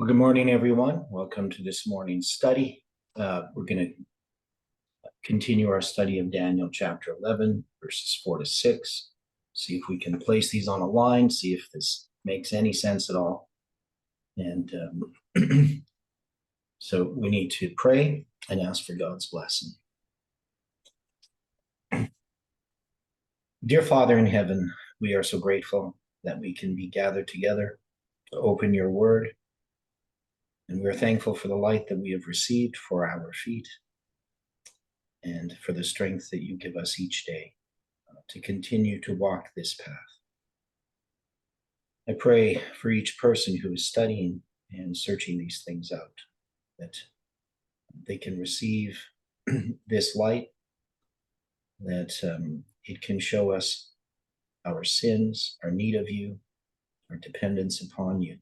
Well, good morning, everyone. Welcome to this morning's study. We're going to continue our study of Daniel chapter 11, verses 4 to 6. See if we can place these on a line, see if this makes any sense at all. And so we need to pray and ask for God's blessing. Dear Father in heaven, we are so grateful that we can be gathered together to open your word. And we are thankful for the light that we have received for our feet and for the strength that you give us each day to continue to walk this path. I pray for each person who is studying and searching these things out, that they can receive this light, that it can show us our sins, our need of you, our dependence upon you,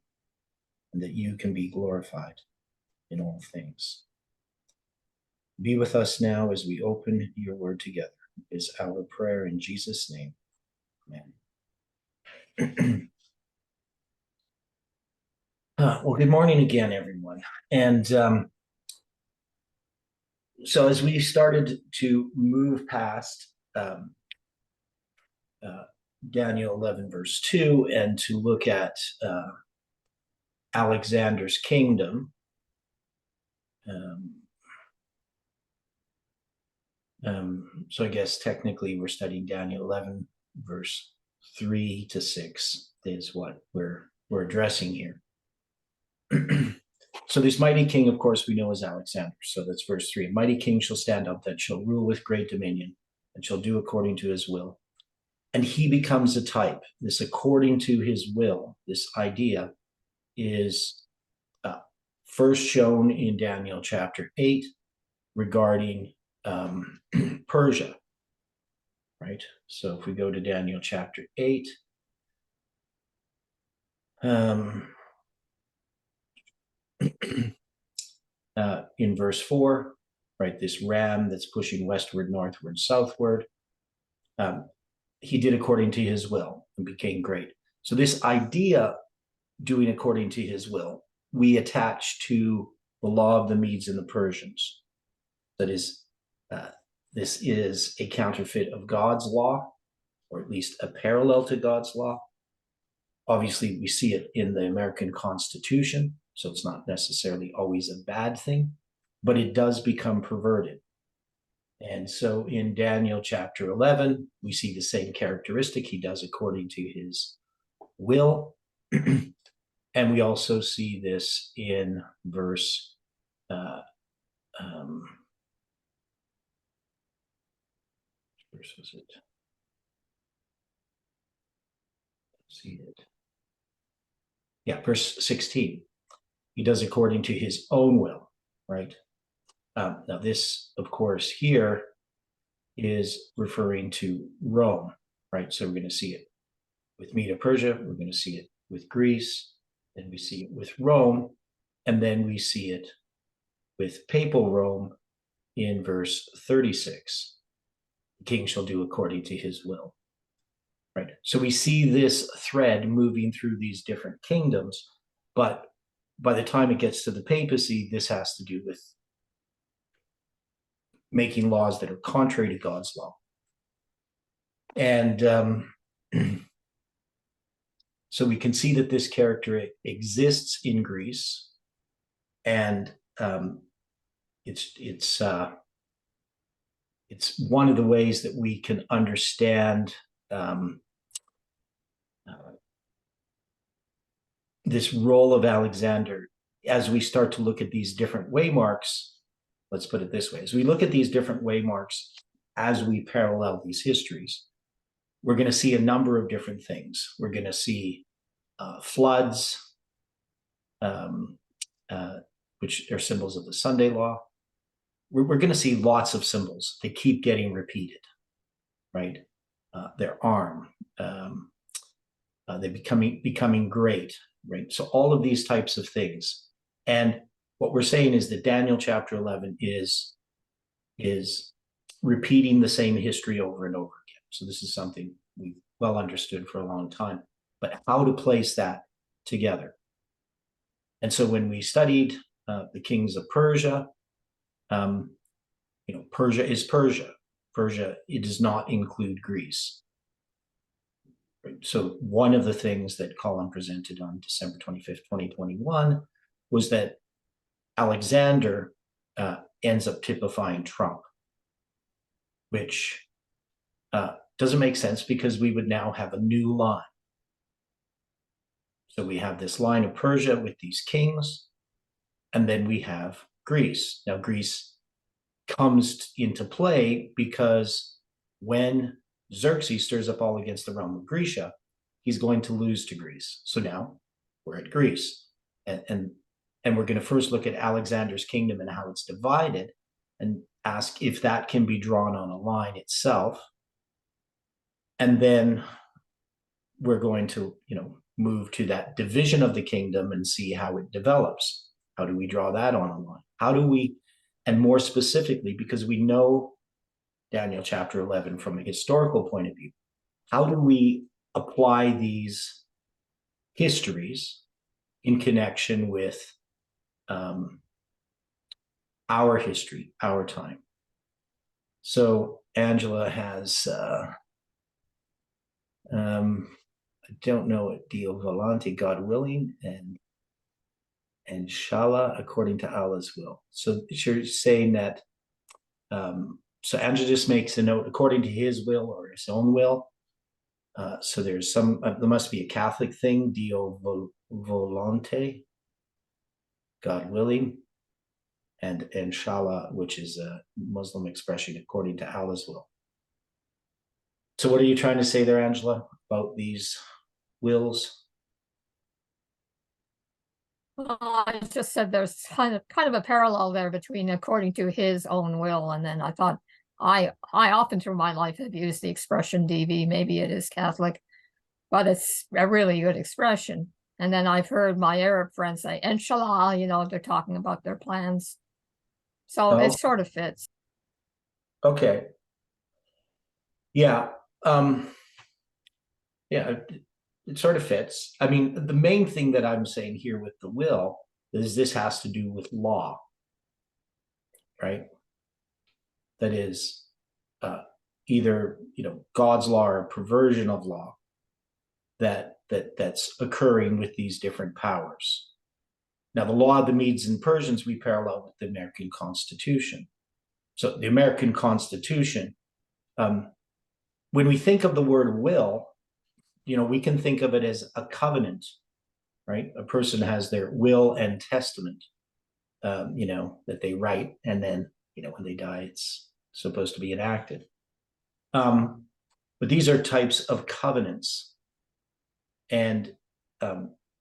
and that you can be glorified in all things. Be with us now as we open your word together, is our prayer in Jesus' name. Amen. Well, good morning again, everyone. And so as we started to move past Daniel 11, verse 2, and to look at Alexander's kingdom, so I guess technically we're studying Daniel 11, verse 3 to 6 is what we're addressing here. So this mighty king, of course, we know is Alexander. So that's verse 3. A mighty king shall stand up that shall rule with great dominion and shall do according to his will. And he becomes a type. This according to his will, this idea is first shown in Daniel chapter 8 regarding Persia, right? So if we go to Daniel chapter 8, in verse 4, right, this ram that's pushing westward, northward, southward, he did according to his will and became great. So this idea, doing according to his will, we attach to the law of the Medes and the Persians. That is, this is a counterfeit of God's law, or at least a parallel to God's law. Obviously, we see it in the American Constitution, so it's not necessarily always a bad thing, but it does become perverted. And so in Daniel chapter 11, we see the same characteristic. He does according to his will. And we also see this in verse was it? See it. Yeah, verse 16. He does according to his own will, right? Now this, of course, here is referring to Rome, right? So we're going to see it with Medo-Persia, we're going to see it with Greece, then we see it with Rome, and then we see it with papal Rome in verse 36. The king shall do according to his will, right? So we see this thread moving through these different kingdoms, but by the time it gets to the papacy, this has to do with making laws that are contrary to God's law. And so we can see that this character exists in Greece, and it's one of the ways that we can understand this role of Alexander as we start to look at these different waymarks. Let's put it this way. As we look at these different waymarks, as we parallel these histories, we're going to see a number of different things. We're going to see floods, which are symbols of the Sunday law. We're going to see lots of symbols. They keep getting repeated, right? Their arm, they're becoming great, right? So all of these types of things. And what we're saying is that Daniel chapter 11 is repeating the same history over and over again. So this is something we've well understood for a long time. But how to place that together? And so when we studied the kings of Persia, Persia is Persia. Persia, it does not include Greece. So one of the things that Colin presented on December 25th, 2021 was that Alexander ends up typifying Trump, which doesn't make sense because we would now have a new line. So we have this line of Persia with these kings, and then we have Greece. Now, Greece comes into play because when Xerxes stirs up all against the realm of Grecia, he's going to lose to Greece. So now we're at Greece. And we're going to first look at Alexander's kingdom and how it's divided and ask if that can be drawn on a line itself. And then we're going to, move to that division of the kingdom and see how it develops. How do we draw that on a line? How do we, and more specifically, because we know Daniel chapter 11 from a historical point of view, how do we apply these histories in connection with our history, our time? So Angela has, I don't know what Dio Volante, God willing, and Shala according to Allah's will. So you're saying that, so Angela just makes a note according to his will or his own will. So there's there must be a Catholic thing, Dio Volante, God willing, and Shala, which is a Muslim expression according to Allah's will. So what are you trying to say there, Angela, about these wills? I just said there's kind of a parallel there between according to his own will, and then I thought I often through my life have used the expression DV. Maybe it is Catholic, but it's a really good expression. And then I've heard my Arab friends say Inshallah, they're talking about their plans. So it sort of fits. Okay. Yeah. Yeah, it sort of fits. I mean, the main thing that I'm saying here with the will is this has to do with law, right? That is either God's law or perversion of law that's occurring with these different powers. Now, the law of the Medes and Persians we parallel with the American Constitution. So the American Constitution, when we think of the word will, we can think of it as a covenant, right? A person has their will and testament, that they write, and then, when they die, it's supposed to be enacted. But these are types of covenants. And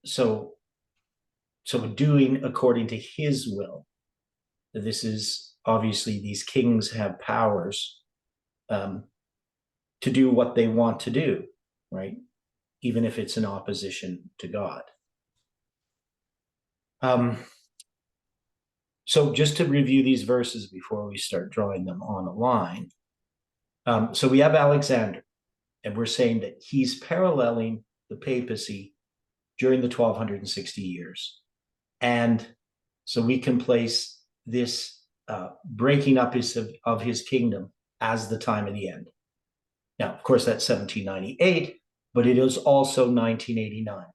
so doing according to his will, this is obviously these kings have powers to do what they want to do, right? Even if it's in opposition to God. So just to review these verses before we start drawing them on a line. So we have Alexander, and we're saying that he's paralleling the papacy during the 1260 years. And so we can place this breaking up of his kingdom as the time of the end. Now, of course, that's 1798, but it is also 1989.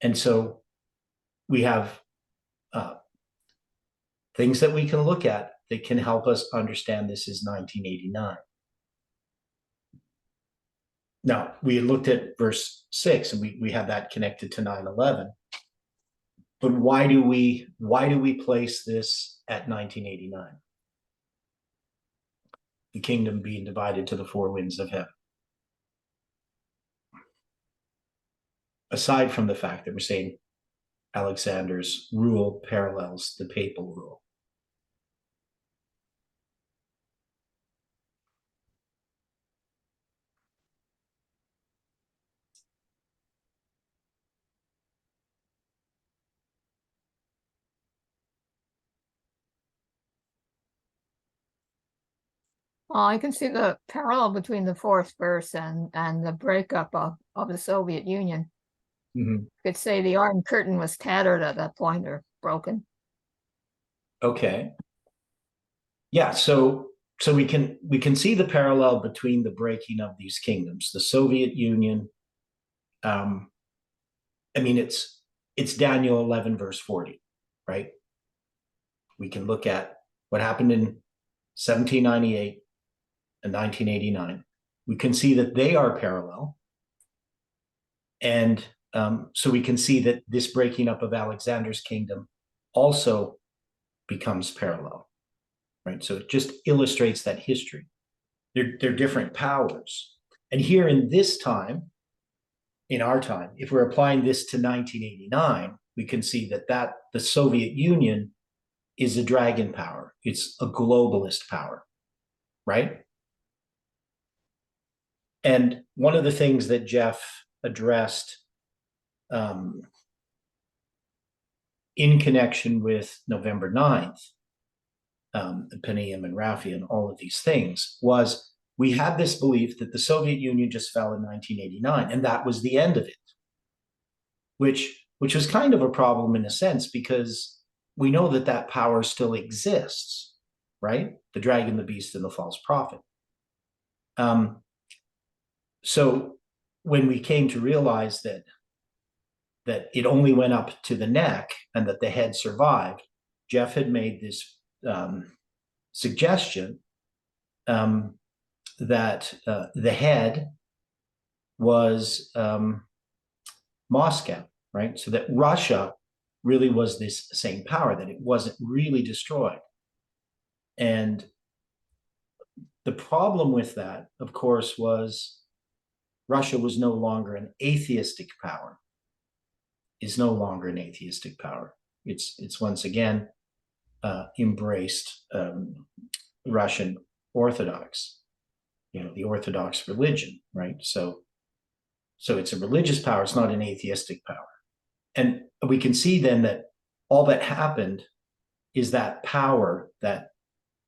And so we have things that we can look at that can help us understand this is 1989. Now, we had looked at verse 6, and we have that connected to 9/11. But why do we place this at 1989? The kingdom being divided to the four winds of heaven. Aside from the fact that we're saying Alexander's rule parallels the papal rule. I can see the parallel between the fourth verse and the breakup of the Soviet Union. Mhm. Could say the Iron Curtain was tattered at that point or broken. Okay. Yeah, so we can see the parallel between the breaking of these kingdoms, the Soviet Union. Um, I mean, it's Daniel 11 verse 40, right? We can look at what happened in 1798 and 1989. We can see that they are parallel, and so we can see that this breaking up of Alexander's kingdom also becomes parallel, right? So it just illustrates that history. They're different powers. And here in this time, in our time, if we're applying this to 1989, we can see that the Soviet Union is a dragon power. It's a globalist power, right? And one of the things that Jeff addressed um, in connection with November 9th, Panium and Rafi and all of these things, was we had this belief that the Soviet Union just fell in 1989, and that was the end of it, which was kind of a problem in a sense, because we know that power still exists, right? The dragon, the beast, and the false prophet. So when we came to realize that it only went up to the neck and that the head survived, Jeff had made this suggestion that the head was Moscow, right? So that Russia really was this same power, that it wasn't really destroyed. And the problem with that, of course, was Russia was no longer an atheistic power, is no longer an atheistic power. It's once again embraced Russian Orthodox, the Orthodox religion, right? So it's a religious power, it's not an atheistic power. And we can see then that all that happened is that power that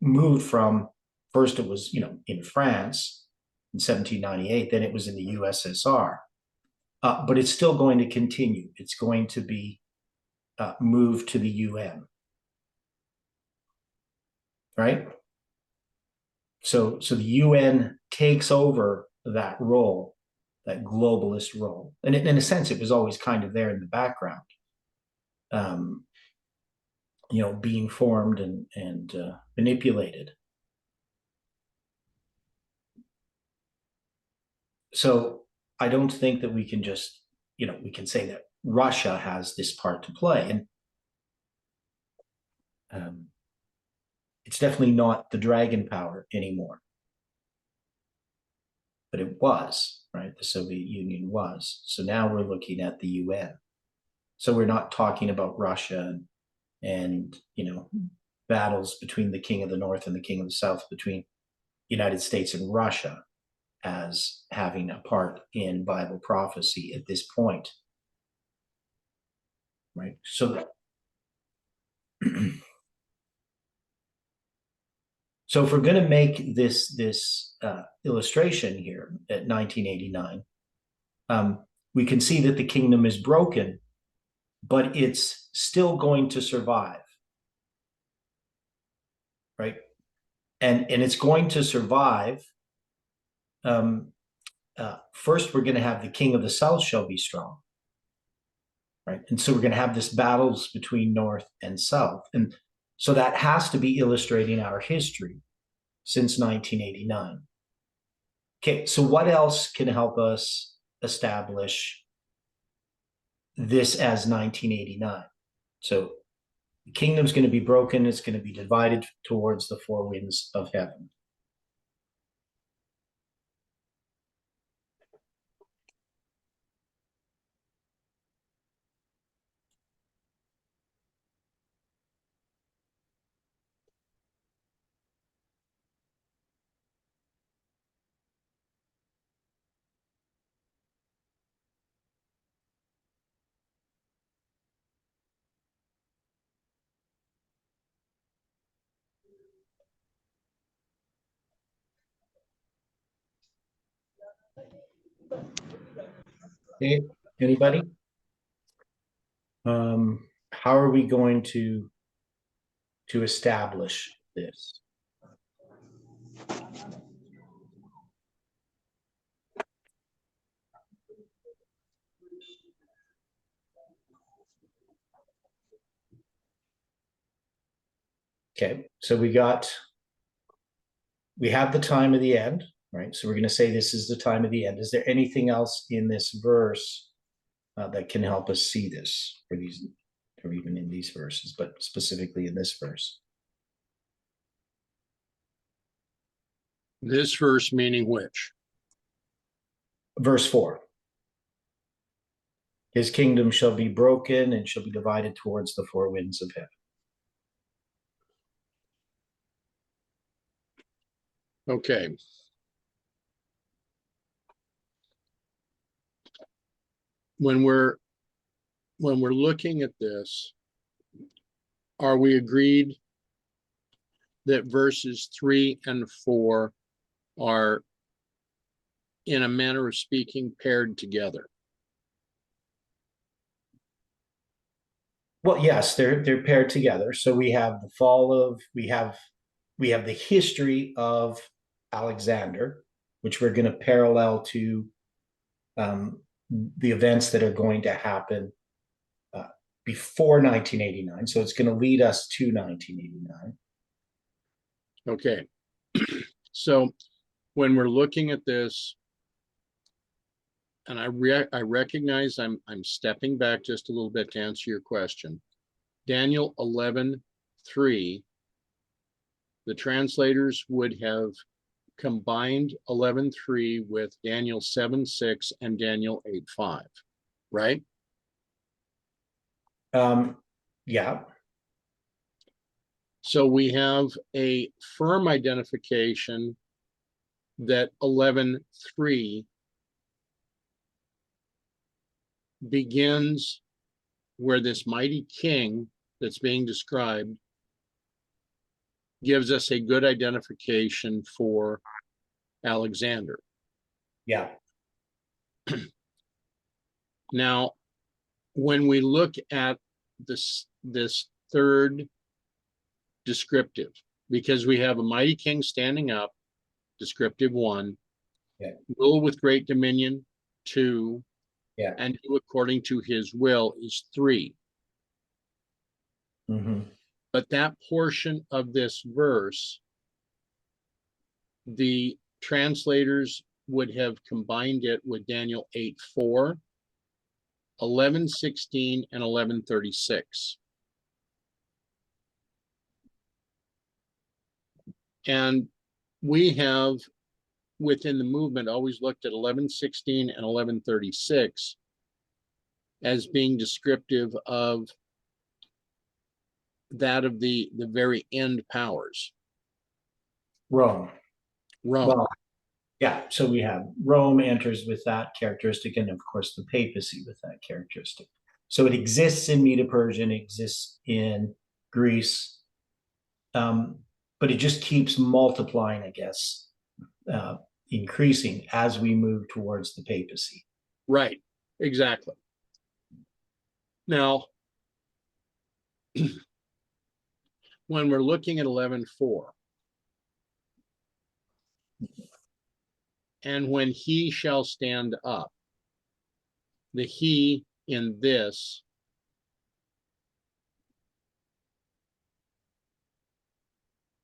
moved from, first it was, in France in 1798, then it was in the USSR. But it's still going to continue. It's going to be moved to the UN, right? So the UN takes over that role, that globalist role. And in a sense, it was always kind of there in the background, being formed and manipulated. So I don't think that we can just, we can say that Russia has this part to play. And it's definitely not the dragon power anymore. But it was, right? The Soviet Union was. So now we're looking at the UN. So we're not talking about Russia and battles between the king of the North and the king of the South, between United States and Russia, as having a part in Bible prophecy at this point, right? So so if we're going to make this illustration here at 1989, we can see that the kingdom is broken, but it's still going to survive, right? And it's going to survive. First, we're going to have the king of the South shall be strong, right? And so we're going to have this battles between North and South, and so that has to be illustrating our history since 1989. Okay, so what else can help us establish this as 1989? So the kingdom's going to be broken. It's going to be divided towards the four winds of heaven. Okay, anybody? How are we going to establish this? Okay, so we have the time of the end, right? So we're going to say this is the time of the end. Is there anything else in this verse that can help us see this, or these, or even in these verses, but specifically in this verse? This verse meaning which? Verse 4. His kingdom shall be broken and shall be divided towards the four winds of heaven. Okay. When we're looking at this, are we agreed that verses 3 and 4 are, in a manner of speaking, paired together? Well, yes, they're paired together. So we have the fall of, we have the history of Alexander, which we're going to parallel to the events that are going to happen before 1989. So it's going to lead us to 1989. Okay. So when we're looking at this, and I recognize I'm stepping back just a little bit to answer your question. Daniel 11:3, the translators would have combined 11:3 with Daniel 7:6 and Daniel 8:5, right? Yeah. So we have a firm identification that 11:3 begins where this mighty king that's being described gives us a good identification for Alexander. Yeah. Now, when we look at this third descriptive, because we have a mighty king standing up, descriptive 1, yeah, rule with great dominion 2, yeah, and do according to his will is 3. mm-hmm. But that portion of this verse, the translators would have combined it with Daniel 8:4, 11:16, and 11:36. And we have, within the movement, always looked at 11:16 and 11:36 as being descriptive of that of the very end powers. Rome. Rome. Yeah, so we have Rome enters with that characteristic, and of course the papacy with that characteristic. So it exists in Medo-Persia, it exists in Greece, but it just keeps multiplying, I guess, increasing as we move towards the papacy. Right, exactly. Now, when we're looking at 11:4, and when he shall stand up, the he in this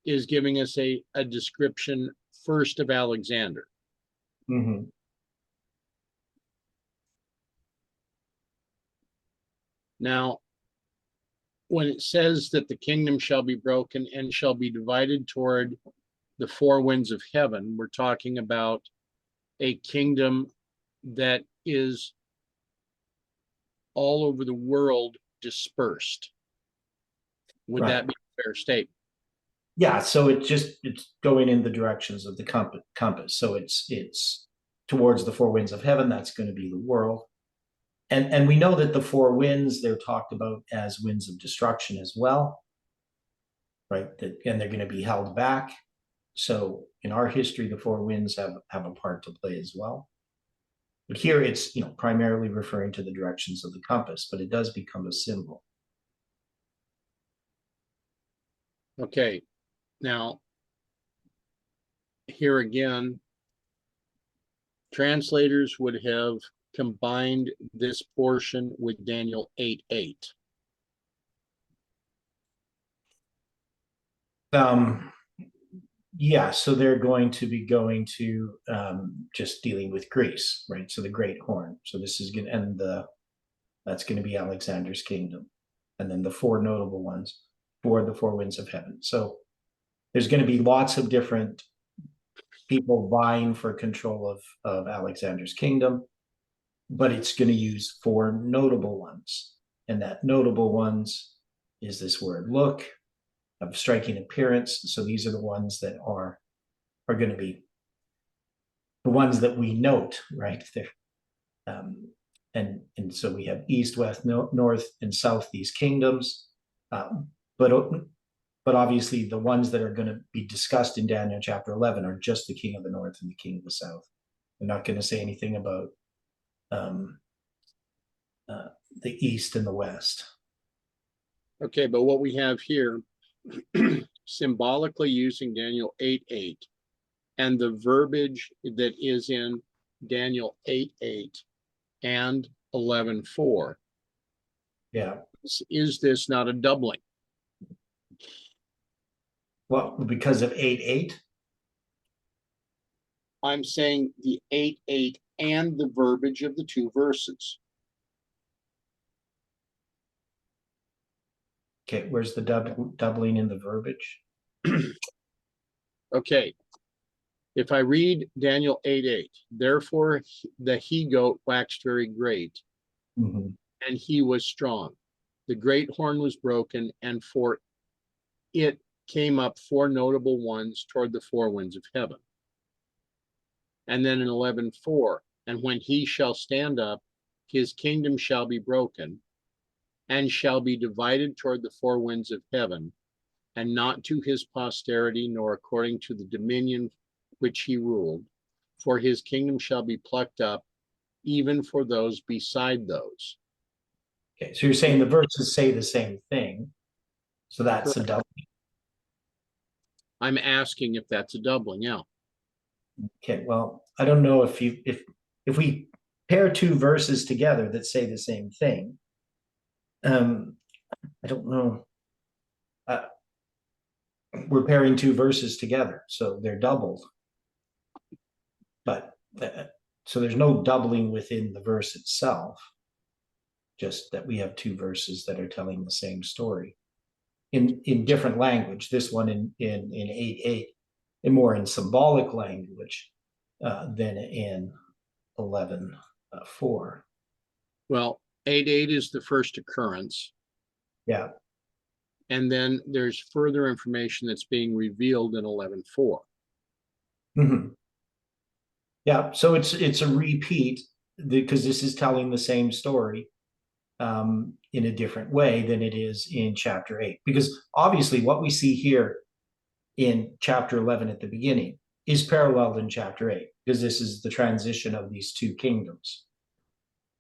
is giving us a description first of Alexander. Mm-hmm. Now, when it says that the kingdom shall be broken and shall be divided toward the four winds of heaven, we're talking about a kingdom that is all over the world dispersed. Would that be a fair statement? Yeah, so it's going in the directions of the compass. So it's towards the four winds of heaven. That's going to be the world. And we know that the four winds, they're talked about as winds of destruction as well, right? And they're going to be held back. So in our history, the four winds have a part to play as well. But here it's, primarily referring to the directions of the compass, but it does become a symbol. Okay, now here again, translators would have combined this portion with Daniel 8:8. Yeah, so they're going to be going to just dealing with Greece, right? So the Great Horn. So this is going to end that's going to be Alexander's kingdom. And then the four notable ones for the four winds of heaven. So there's going to be lots of different people vying for control of Alexander's kingdom, but it's going to use four notable ones. And that notable ones is this word look, of striking appearance. So these are the ones that are going to be the ones that we note, right? And so we have east, west, north, and south, these kingdoms. But obviously the ones that are going to be discussed in Daniel chapter 11 are just the king of the north and the king of the south. They're not going to say anything about the east and the west. Okay, but what we have here, symbolically using Daniel 8:8 and the verbiage that is in Daniel 8:8 and 11:4. Yeah. Is this not a doubling? Well, because of 8:8. I'm saying the 8:8 and the verbiage of the two verses. Okay, where's the doubling in the verbiage? Okay, if I read Daniel 8:8, therefore the he-goat waxed very great, Mm-hmm. and he was strong. The great horn was broken, and for it came up four notable ones toward the four winds of heaven. And then in 11:4, and when he shall stand up, his kingdom shall be broken, and shall be divided toward the four winds of heaven, and not to his posterity, nor according to the dominion which he ruled. For his kingdom shall be plucked up, even for those beside those. Okay, so you're saying the verses say the same thing. So that's a double. I'm asking if that's a doubling, yeah. Okay, well, I don't know if we pair two verses together that say the same thing. I don't know. We're pairing two verses together, so they're doubled. But so there's no doubling within the verse itself, just that we have two verses that are telling the same story in different language. This one in 8:8, and more in symbolic language than in 11:4. Well, 8:8 is the first occurrence. Yeah. And then there's further information that's being revealed in 11:4. Mm-hmm. Yeah, so it's a repeat because this is telling the same story in a different way than it is in chapter 8. Because obviously what we see here in chapter 11 at the beginning is paralleled in chapter 8, because this is the transition of these two kingdoms.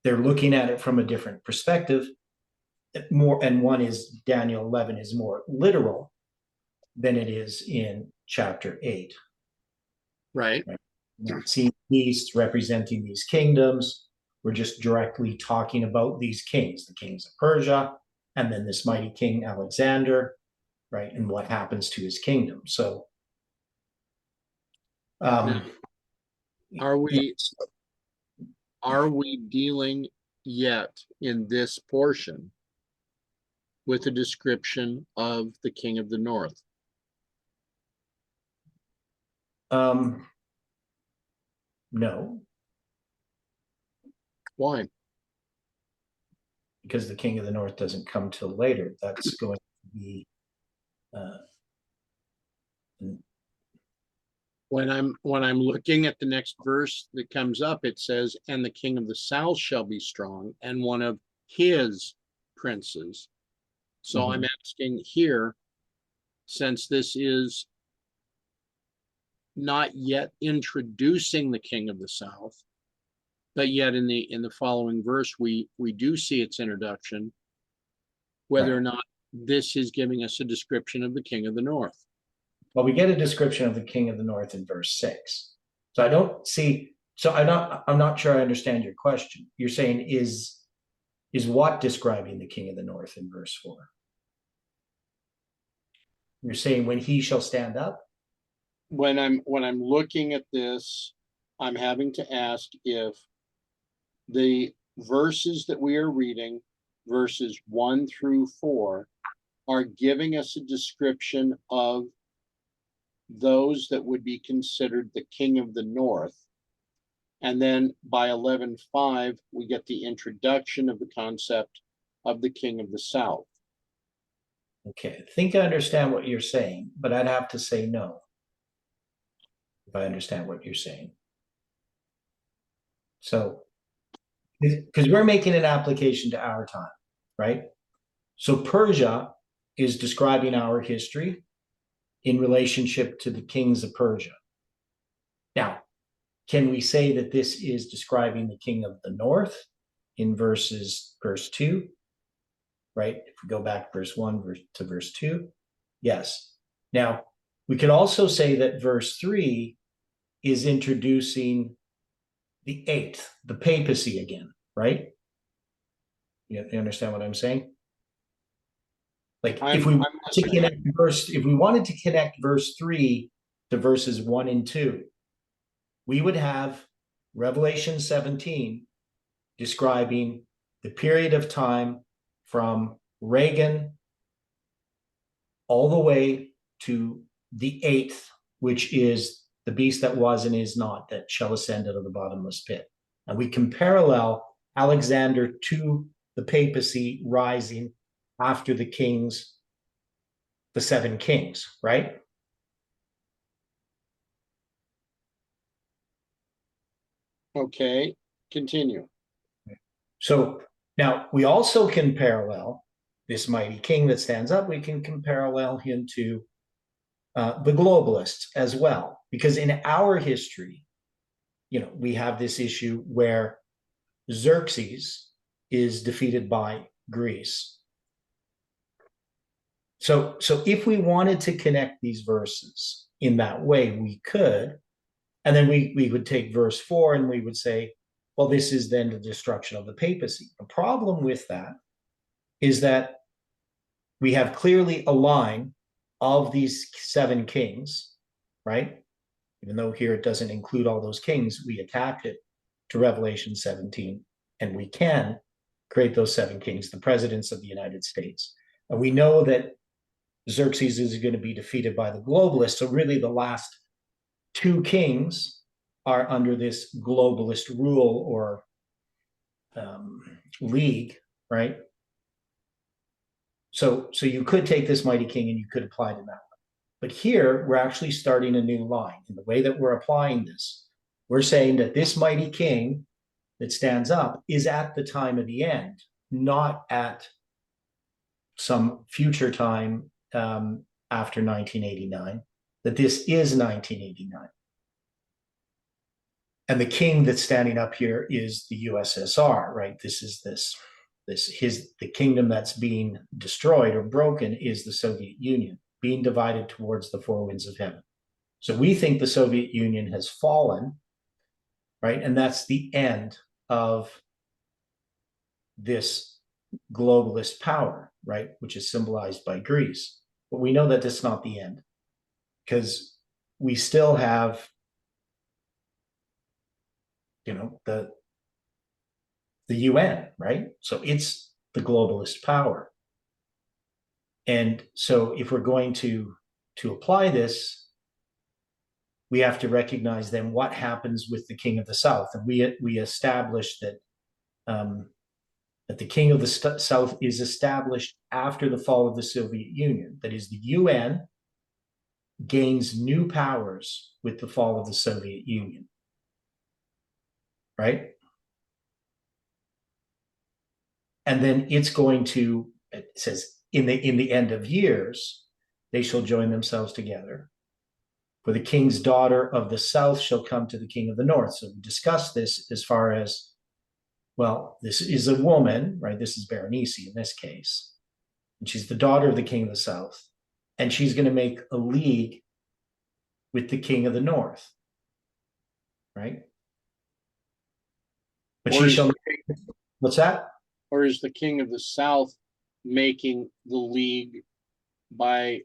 They're looking at it from a different perspective. And one is Daniel 11 is more literal than it is in chapter 8. Right. Seeing east representing these kingdoms, we're just directly talking about these kings, the kings of Persia, and then this mighty king Alexander, right? And what happens to his kingdom. So Now, are we dealing yet in this portion with a description of the king of the north? No. Why? Because the king of the north doesn't come till later. That's going to be when I'm looking at the next verse that comes up, it says, and the king of the south shall be strong, and one of his princes. So I'm asking here, since this is not yet introducing the king of the south, But yet in the following verse, we do see its introduction, whether or Right. not this is giving us a description of the king of the north. Well, we get a description of the king of the north in verse 6. So I don't see, so I'm not sure I understand your question. You're saying is what describing the king of the north in verse 4? You're saying when he shall stand up? When I'm looking at this, I'm having to ask if the verses that we are reading, verses 1 through 4, are giving us a description of those that would be considered the king of the north. And then by 11:5, we get the introduction of the concept of the king of the south. Okay, I think I understand what you're saying, but I'd have to say no if I understand what you're saying. So, because we're making an application to our time, right? So Persia is describing our history in relationship to the kings of Persia. Now, can we say that this is describing the king of the north in verse 2? Right? If we go back verse 1 to verse 2, yes. Now, we could also say that verse 3 is introducing the eighth, the papacy again, right? You understand what I'm saying? Like if we wanted to connect verse 3 to verses 1 and 2, we would have Revelation 17 describing the period of time from Reagan all the way to the eighth, which is the beast that was and is not, that shall ascend out of the bottomless pit. And we can parallel Alexander to the papacy rising after the kings, the 7 kings, right? Okay, continue. So now we also can parallel this mighty king that stands up. We can parallel him to the globalists as well, because in our history, we have this issue where Xerxes is defeated by Greece. So if we wanted to connect these verses in that way, we could, and then we would take verse 4 and we would say, well, this is then the destruction of the papacy. The problem with that is that we have clearly a line of these 7 kings, right? Even though here it doesn't include all those kings, we attach it to Revelation 17, and we can create those 7 kings, the presidents of the United States. And we know that Xerxes is going to be defeated by the globalists. So really the last 2 kings are under this globalist rule or league, right? So you could take this mighty king and you could apply it in that way. But here we're actually starting a new line. In the way that we're applying this, we're saying that this mighty king that stands up is at the time of the end, not at some future time after 1989, that this is 1989. And the king that's standing up here is the USSR, right? This is the kingdom that's being destroyed or broken is the Soviet Union, being divided towards the 4 winds of heaven. So we think the Soviet Union has fallen, right? And that's the end of this globalist power, right? Which is symbolized by Greece. But we know that that's not the end, because we still have, the UN, right? So it's the globalist power. And so if we're going to apply this, we have to recognize then what happens with the king of the south. And we established that that the king of the south is established after the fall of the Soviet Union. That is, the UN gains new powers with the fall of the Soviet Union, right? And then it's going to, it says, in the end of years, they shall join themselves together For the king's daughter of the south shall come to the king of the north. So we discussed this as far as, well, this is a woman, right? This is Berenice in this case. And she's the daughter of the king of the south. And she's going to make a league with the king of the north, right? But Or she is- shall, what's that? Or is the king of the south making the league by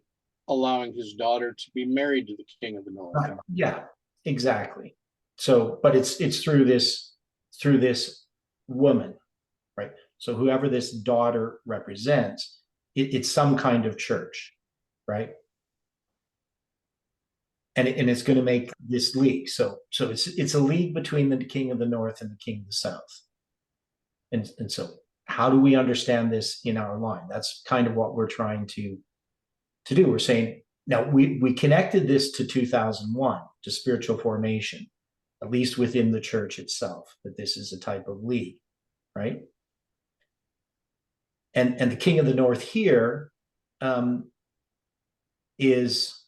allowing his daughter to be married to the king of the north? Yeah, exactly. So, but it's through this woman, right? So whoever this daughter represents, it's some kind of church, right? And it's going to make this league. So it's a league between the king of the north and the king of the south. And so how do we understand this in our line? That's kind of what we're trying to do. We're saying, now we connected this to 2001, to spiritual formation, at least within the church itself, that this is a type of league, right? And the king of the north here is,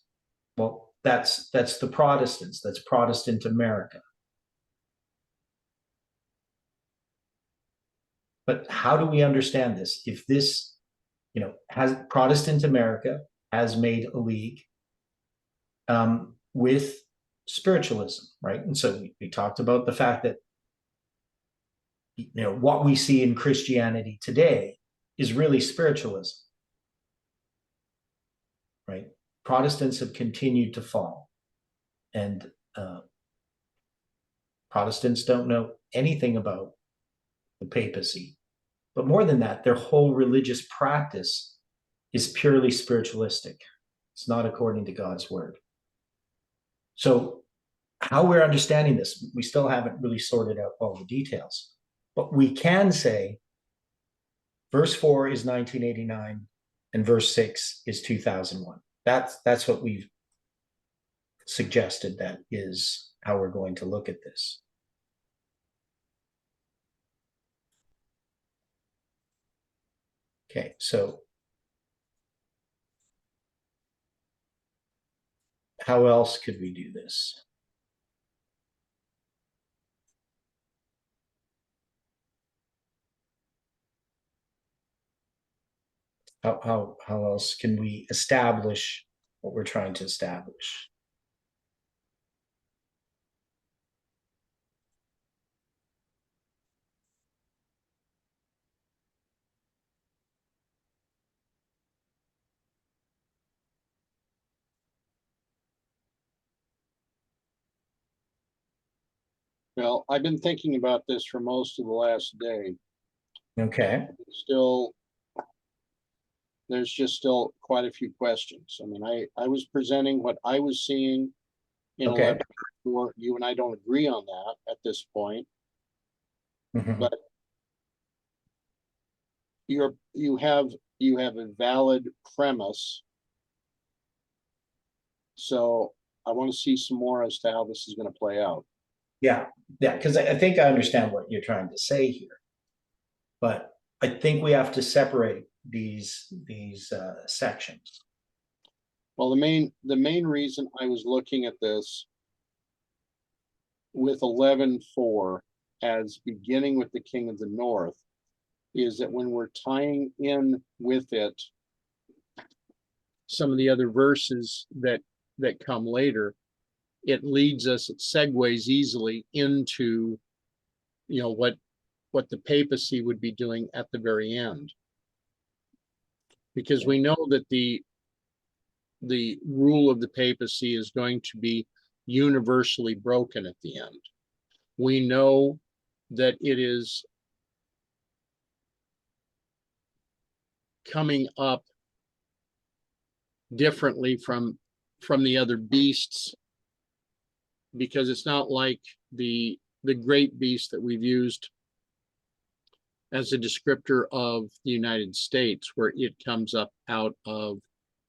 well, that's the Protestants, that's Protestant America. But how do we understand this? If this, has Protestant America has made a league with spiritualism, right? And so we talked about the fact that, what we see in Christianity today is really spiritualism, right? Protestants have continued to fall, and Protestants don't know anything about the papacy. But more than that, their whole religious practice is purely spiritualistic. It's not according to God's word. So how we're understanding this, we still haven't really sorted out all the details. But we can say verse 4 is 1989 and verse 6 is 2001. That's what we've suggested, that is how we're going to look at this. Okay, so how else could we do this? How else can we establish what we're trying to establish? Well, I've been thinking about this for most of the last day. Okay. There's just still quite a few questions. I mean, I was presenting what I was seeing in Okay. 11:4. You and I don't agree on that at this point. Mhm. But you have a valid premise. So I want to see some more as to how this is going to play out. Yeah, because I think I understand what you're trying to say here, but I think we have to separate these sections. Well, the main reason I was looking at this with 11:4 as beginning with the king of the north is that when we're tying in with it some of the other verses that come later, it leads us, it segues easily into what the papacy would be doing at the very end, because we know that the rule of the papacy is going to be universally broken at the end. We know that it is coming up differently from the other beasts, because it's not like the great beast that we've used as a descriptor of the United States, where it comes up out of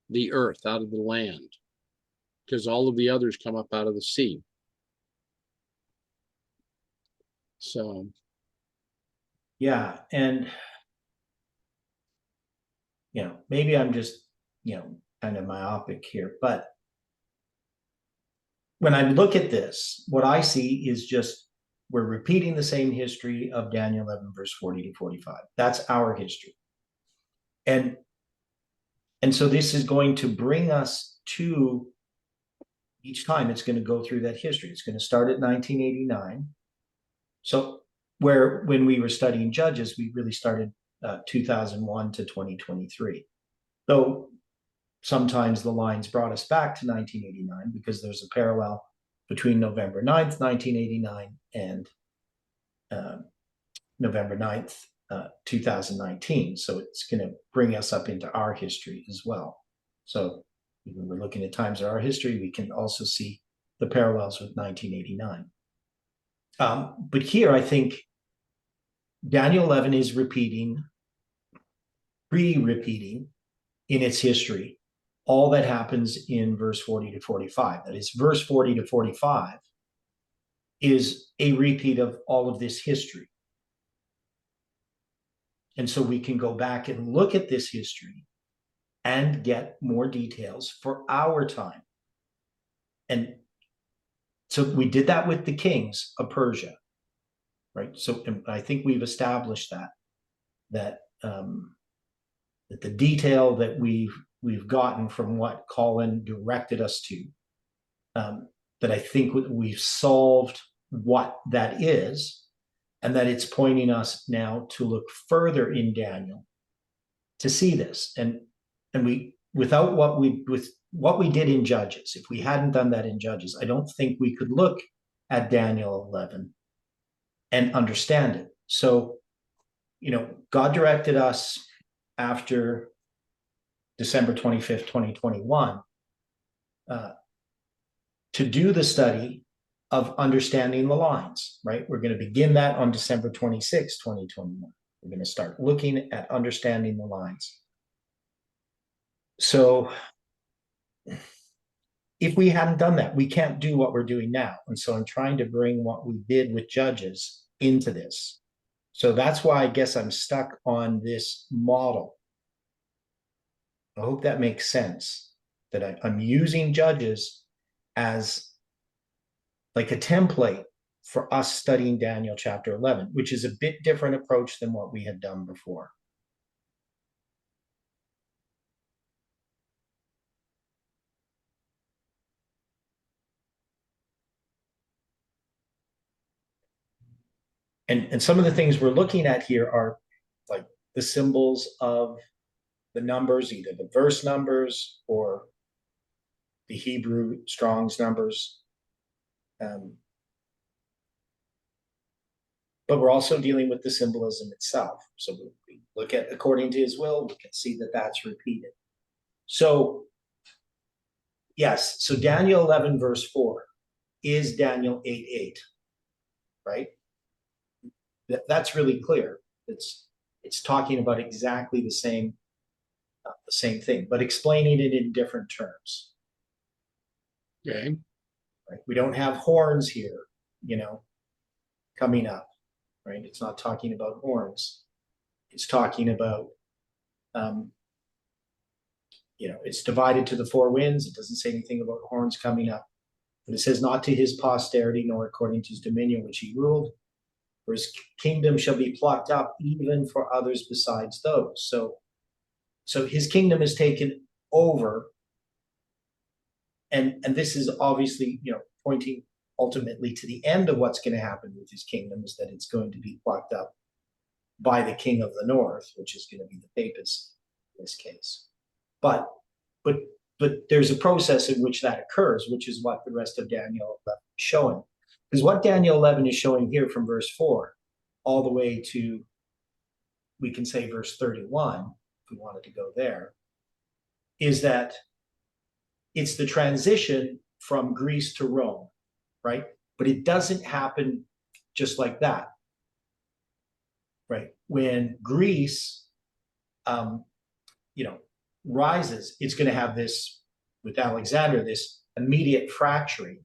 the earth, out of the land, because all of the others come up out of the sea. So Yeah, and maybe I'm just kind of myopic here, but when I look at this, what I see is just we're repeating the same history of Daniel 11, verse 40 to 45. That's our history. And so this is going to bring us to, each time it's going to go through that history. It's going to start at 1989. So when we were studying Judges, we really started 2001 to 2023. Though sometimes the lines brought us back to 1989 because there's a parallel between November 9th, 1989 and November 9th, 2019. So it's going to bring us up into our history as well. So when we're looking at times of our history, we can also see the parallels with 1989. But here, I think Daniel 11 is repeating, re-repeating in its history all that happens in verse 40 to 45. That is, verse 40 to 45 is a repeat of all of this history. And so we can go back and look at this history and get more details for our time. And so we did that with the kings of Persia, right? So I think we've established that the detail that we've gotten from what Colin directed us to, that I think we've solved what that is, and that it's pointing us now to look further in Daniel to see this. And we, without what we did in Judges, if we hadn't done that in Judges, I don't think we could look at Daniel 11 and understand it. So, God directed us after December 25th, 2021, to do the study of understanding the lines, right? We're going to begin that on December 26th, 2021. We're going to start looking at understanding the lines. So if we hadn't done that, we can't do what we're doing now. And so I'm trying to bring what we did with Judges into this. So that's why I guess I'm stuck on this model. I hope that makes sense, that I'm using Judges as like a template for us studying Daniel chapter 11, which is a bit different approach than what we had done before. And some of the things we're looking at here are like the symbols of the numbers, either the verse numbers or the Hebrew Strong's numbers. But we're also dealing with the symbolism itself. So we look at according to his will, we can see that that's repeated. So yes, so Daniel 11 verse 4 is Daniel 8:8, right? That's really clear. It's talking about exactly the same thing, but explaining it in different terms. Okay. Right? We don't have horns here, coming up, right? It's not talking about horns. It's talking about, it's divided to the four winds. It doesn't say anything about horns coming up. But it says, not to his posterity, nor according to his dominion which he ruled, for his kingdom shall be plucked up even for others besides those. So his kingdom is taken over. And this is obviously, pointing ultimately to the end of what's going to happen with his kingdom, is that it's going to be plucked up by the king of the north, which is going to be the papists in this case. But there's a process in which that occurs, which is what the rest of Daniel 11 is showing. Because what Daniel 11 is showing here from verse 4 all the way to, we can say verse 31, if we wanted to go there, is that it's the transition from Greece to Rome, right? But it doesn't happen just like that, right? When Greece, rises, it's going to have this, with Alexander, this immediate fracturing.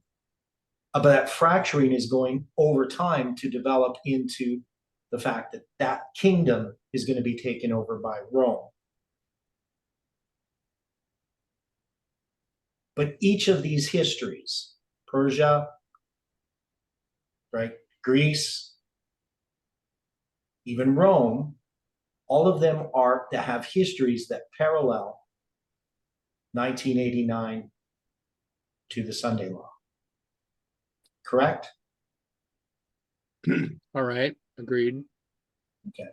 But that fracturing is going over time to develop into the fact that that kingdom is going to be taken over by Rome. But each of these histories Persia, right? Greece, even Rome, all of them are that have histories that parallel 1989 to the Sunday Law. Correct? All right, agreed. Okay.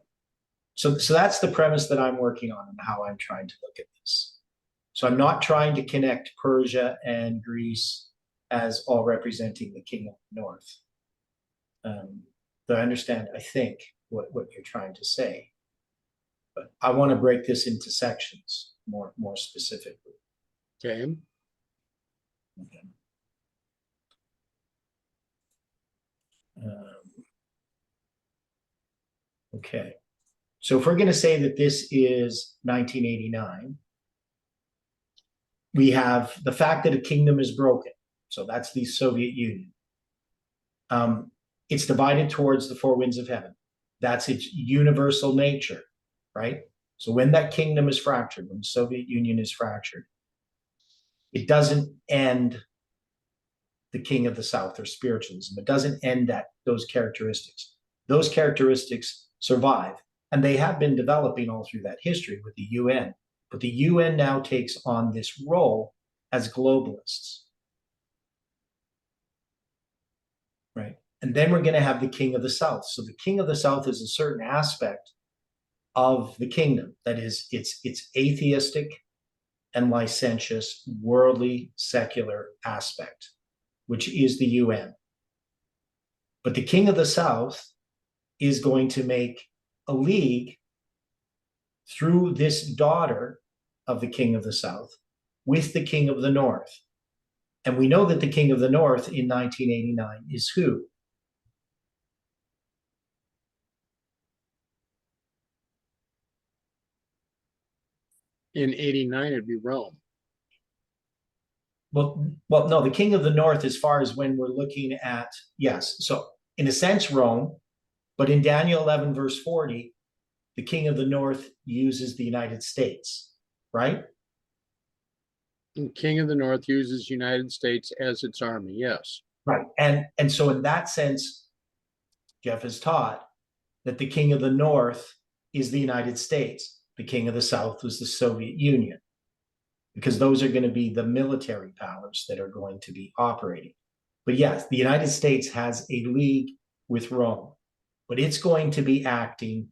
So that's the premise that I'm working on and how I'm trying to look at this. So I'm not trying to connect Persia and Greece as all representing the king of the north. But I understand, I think, what you're trying to say. But I want to break this into sections more specifically. Okay. Okay. Okay. So if we're going to say that this is 1989, we have the fact that a kingdom is broken. So that's the Soviet Union. It's divided towards the four winds of heaven. That's its universal nature, right? So when that kingdom is fractured, when the Soviet Union is fractured, it doesn't end the king of the South or spiritualism. It doesn't end those characteristics. Those characteristics survive, and they have been developing all through that history with the UN. But the UN now takes on this role as globalists, right? And then we're going to have the king of the South. So the king of the South is a certain aspect of the kingdom that is it's atheistic and licentious, worldly, secular aspect, which is the UN. But the king of the South is going to make a league through this daughter of the king of the South with the king of the North. And we know that the king of the North in 1989 is who? In 89, it'd be Rome. Well, no, the king of the North, as far as when we're looking at, yes. So in a sense, Rome, but in Daniel 11, verse 40, the king of the North uses the United States, right? And King of the North uses United States as its army, yes. Right. And so in that sense, Jeff has taught that the king of the North is the United States. The king of the South was the Soviet Union, because those are going to be the military powers that are going to be operating. But yes, the United States has a league with Rome, but it's going to be acting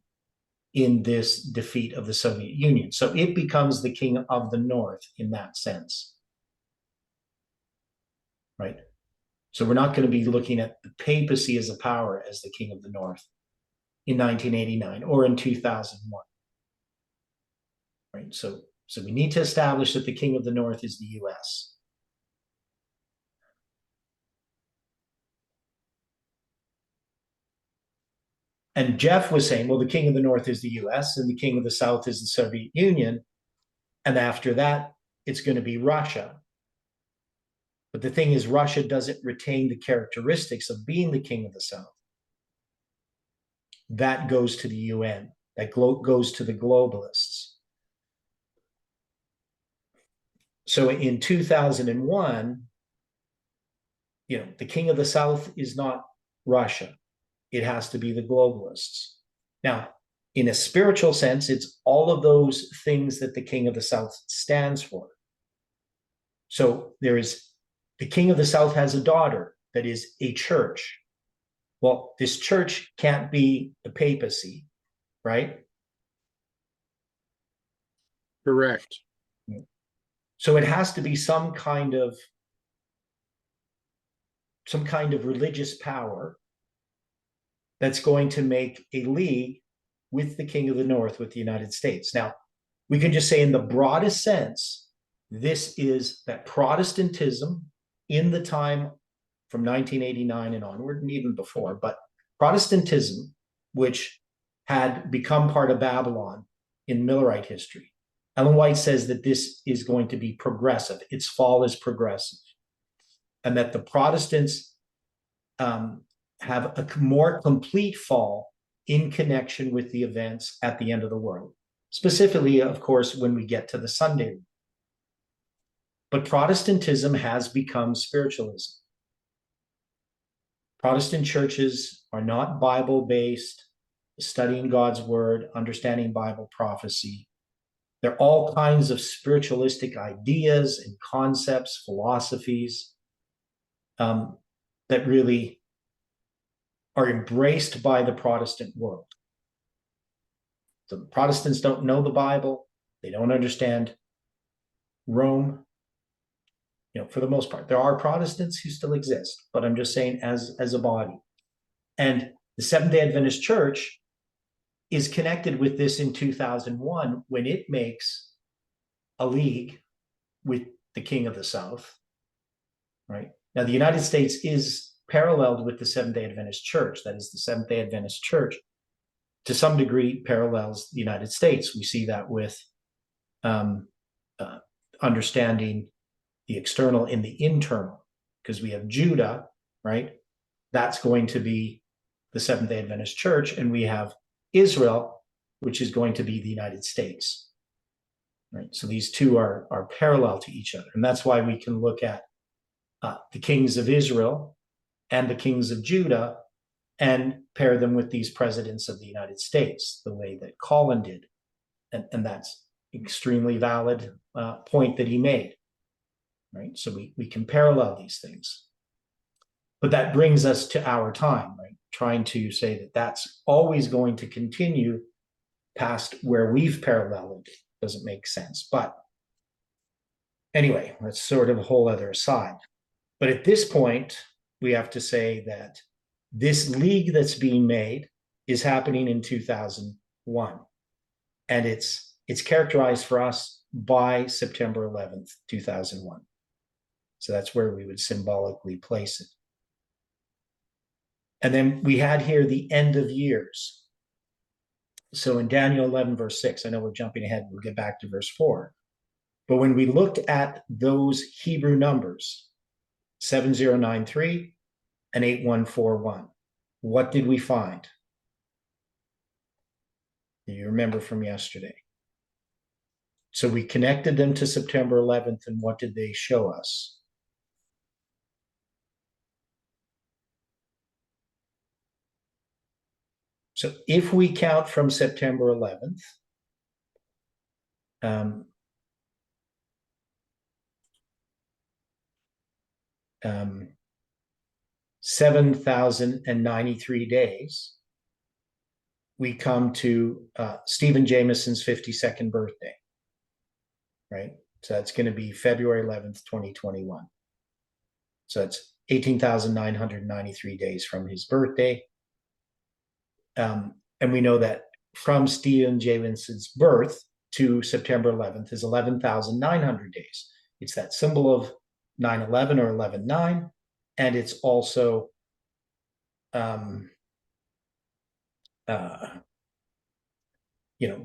in this defeat of the Soviet Union. So it becomes the king of the North in that sense, right? So we're not going to be looking at the papacy as a power as the king of the North in 1989 or in 2001, right? So we need to establish that the king of the North is the US. And Jeff was saying, well, the king of the North is the US and the king of the South is the Soviet Union. And after that, it's going to be Russia. But the thing is, Russia doesn't retain the characteristics of being the king of the South. That goes to the UN. That goes to the globalists. So in 2001, the king of the South is not Russia. It has to be the globalists. Now, in a spiritual sense, it's all of those things that the king of the South stands for. So the king of the South has a daughter that is a church. Well, this church can't be the papacy, right? Correct. So it has to be some kind of religious power that's going to make a league with the king of the North, with the United States. Now, we can just say in the broadest sense, this is that Protestantism in the time from 1989 and onward, and even before, but Protestantism, which had become part of Babylon in Millerite history. Ellen White says that this is going to be progressive. Its fall is progressive. And that the Protestants have a more complete fall in connection with the events at the end of the world. Specifically, of course, when we get to the Sunday. But Protestantism has become spiritualism. Protestant churches are not Bible-based, studying God's word, understanding Bible prophecy. There are all kinds of spiritualistic ideas and concepts, philosophies that really are embraced by the Protestant world. So the Protestants don't know the Bible. They don't understand Rome. For the most part, there are Protestants who still exist, but I'm just saying as a body. And the Seventh-day Adventist Church is connected with this in 2001 when it makes a league with the King of the South, right? Now, the United States is paralleled with the Seventh-day Adventist Church. That is, the Seventh-day Adventist Church, to some degree, parallels the United States. We see that with understanding the external and the internal, because we have Judah, right? That's going to be the Seventh-day Adventist Church, and we have Israel, which is going to be the United States, right? So these two are parallel to each other, and that's why we can look at the kings of Israel and the kings of Judah and pair them with these presidents of the United States, the way that Colin did, and that's extremely valid point that he made, right? So we can parallel these things. But that brings us to our time, right? Trying to say that that's always going to continue past where we've paralleled it doesn't make sense. But anyway, that's sort of a whole other aside. But at this point, we have to say that this league that's being made is happening in 2001. And it's characterized for us by September 11th, 2001. So that's where we would symbolically place it. And then we had here the end of years. So in Daniel 11, verse 6, I know we're jumping ahead, we'll get back to verse 4. But when we looked at those Hebrew numbers, 7093 and 8141, what did we find? You remember from yesterday. So we connected them to September 11th, and what did they show us? So if we count from September 11th, 7,093 days, we come to Stephen Jameson's 52nd birthday, right? So that's going to be February 11th, 2021. So that's 18,993 days from his birthday. And we know that from Stephen Jamison's birth to September 11th is 11,900 days. It's that symbol of 9/11 or 11/9, and it's also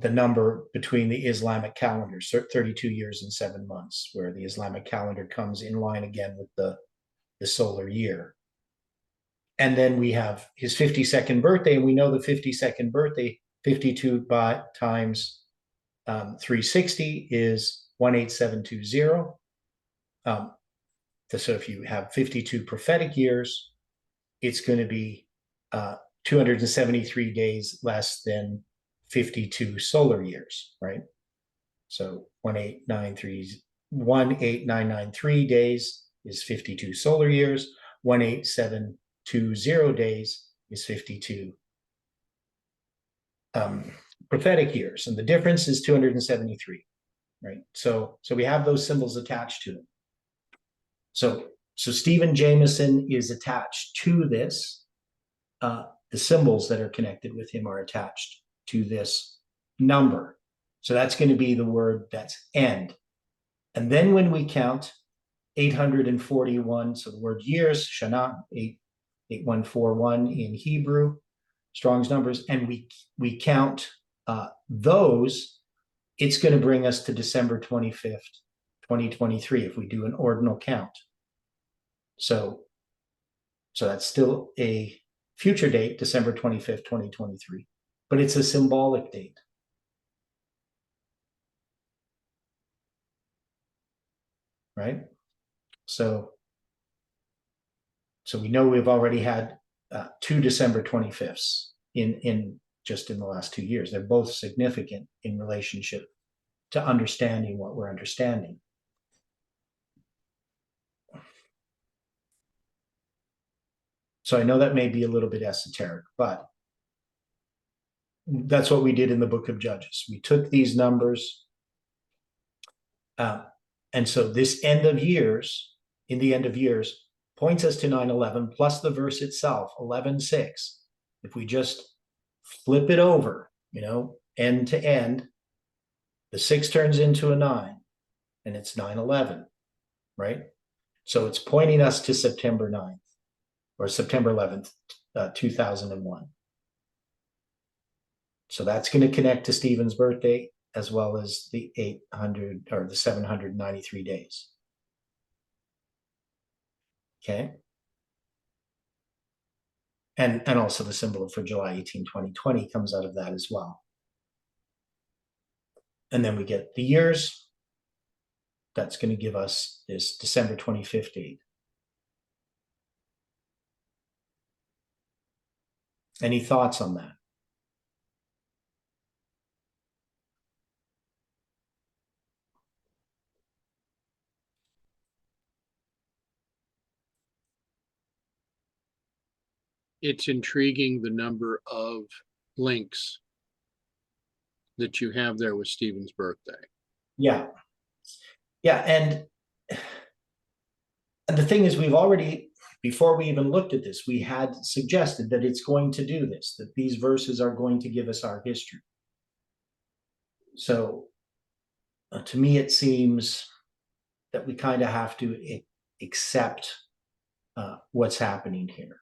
the number between the Islamic calendar, 32 years and 7 months, where the Islamic calendar comes in line again with the solar year. And then we have his 52nd birthday, and we know the 52nd birthday, 52 times 360 is 18720. So if you have 52 prophetic years, it's going to be 273 days less than 52 solar years, right? So 18993 days is 52 solar years. 18720 days is 52 prophetic years, and the difference is 273, right? So we have those symbols attached to them. So Stephen Jameson is attached to this. The symbols that are connected with him are attached to this number. So that's going to be the word that's end. And then when we count 841, so the word years, Shana, 8141 in Hebrew, Strong's numbers, and we count those, it's going to bring us to December 25th, 2023, if we do an ordinal count. So that's still a future date, December 25th, 2023, but it's a symbolic date. Right? So we know we've already had two December 25ths in just in the last 2 years. They're both significant in relationship to understanding what we're understanding. So I know that may be a little bit esoteric, but that's what we did in the book of Judges. We took these numbers, and so this end of years, in the end of years, points us to 9/11 plus the verse itself, 11:6. If we just flip it over, end to end, the 6 turns into a 9, and it's 9/11, right? So it's pointing us to September 9th or September 11th, 2001. So that's going to connect to Stephen's birthday as well as the 800 or the 793 days. Okay. And also the symbol for July 18, 2020 comes out of that as well. And then we get the years. That's going to give us this December 25th date. Any thoughts on that? It's intriguing the number of links that you have there with Stephen's birthday. Yeah. Yeah. And the thing is, we've already, before we even looked at this, we had suggested that it's going to do this, that these verses are going to give us our history. So to me, it seems that we kind of have to accept what's happening here.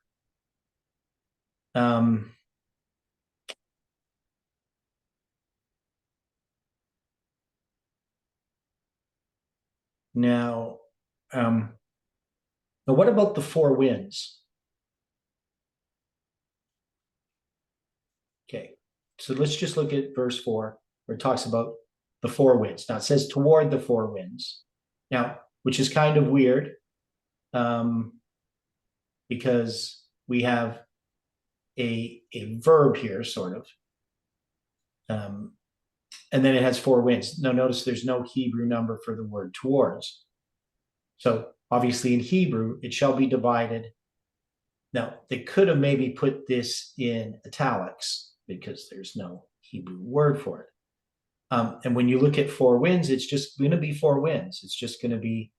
Now, what about the 4 winds? Okay, so let's just look at verse 4, where it talks about the 4 winds. Now it says toward the 4 winds. Now, which is kind of weird, because we have a verb here, sort of. And then it has 4 winds. Now notice there's no Hebrew number for the word towards. So obviously in Hebrew, it shall be divided. Now they could have maybe put this in italics because there's no Hebrew word for it. And when you look at 4 winds, it's just going to be 4 winds. It's just going to be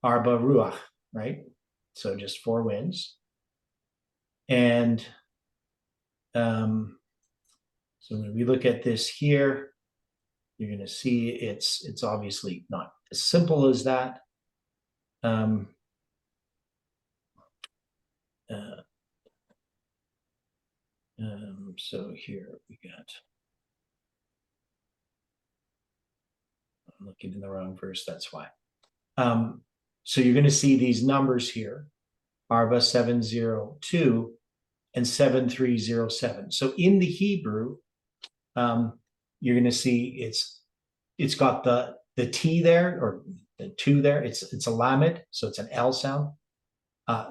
Arba Ruach, right? So just 4 winds. And so when we look at this here, you're going to see it's obviously not as simple as that. So here we got, I'm looking in the wrong verse, that's why. So you're going to see these numbers here, Arba 702 and 7307. So in the Hebrew, you're going to see it's got the T there, or the 2 there. It's a lamed, so it's an L sound.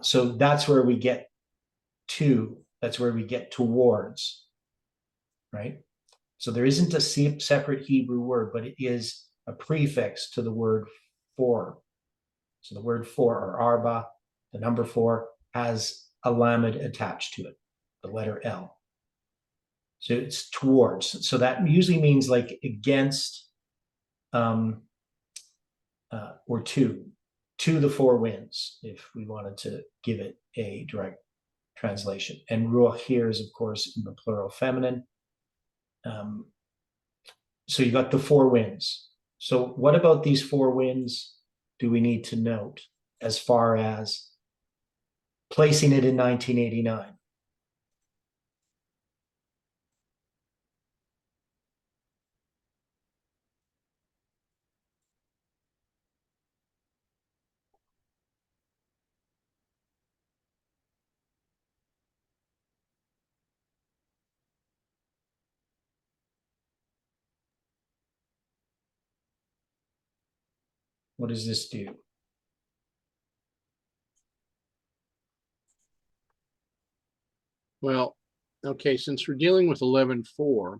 So that's where we get to. That's where we get towards, right? So there isn't a separate Hebrew word, but it is a prefix to the word for. So the word for, or arba, the number 4, has a lamed attached to it, the letter L. So it's towards. So that usually means like against, or to the 4 winds, if we wanted to give it a direct translation. And ruach here is, of course, in the plural feminine. So you got the 4 winds. So what about these 4 winds do we need to note as far as placing it in 1989? What does this do? Well, okay, since we're dealing with 11.4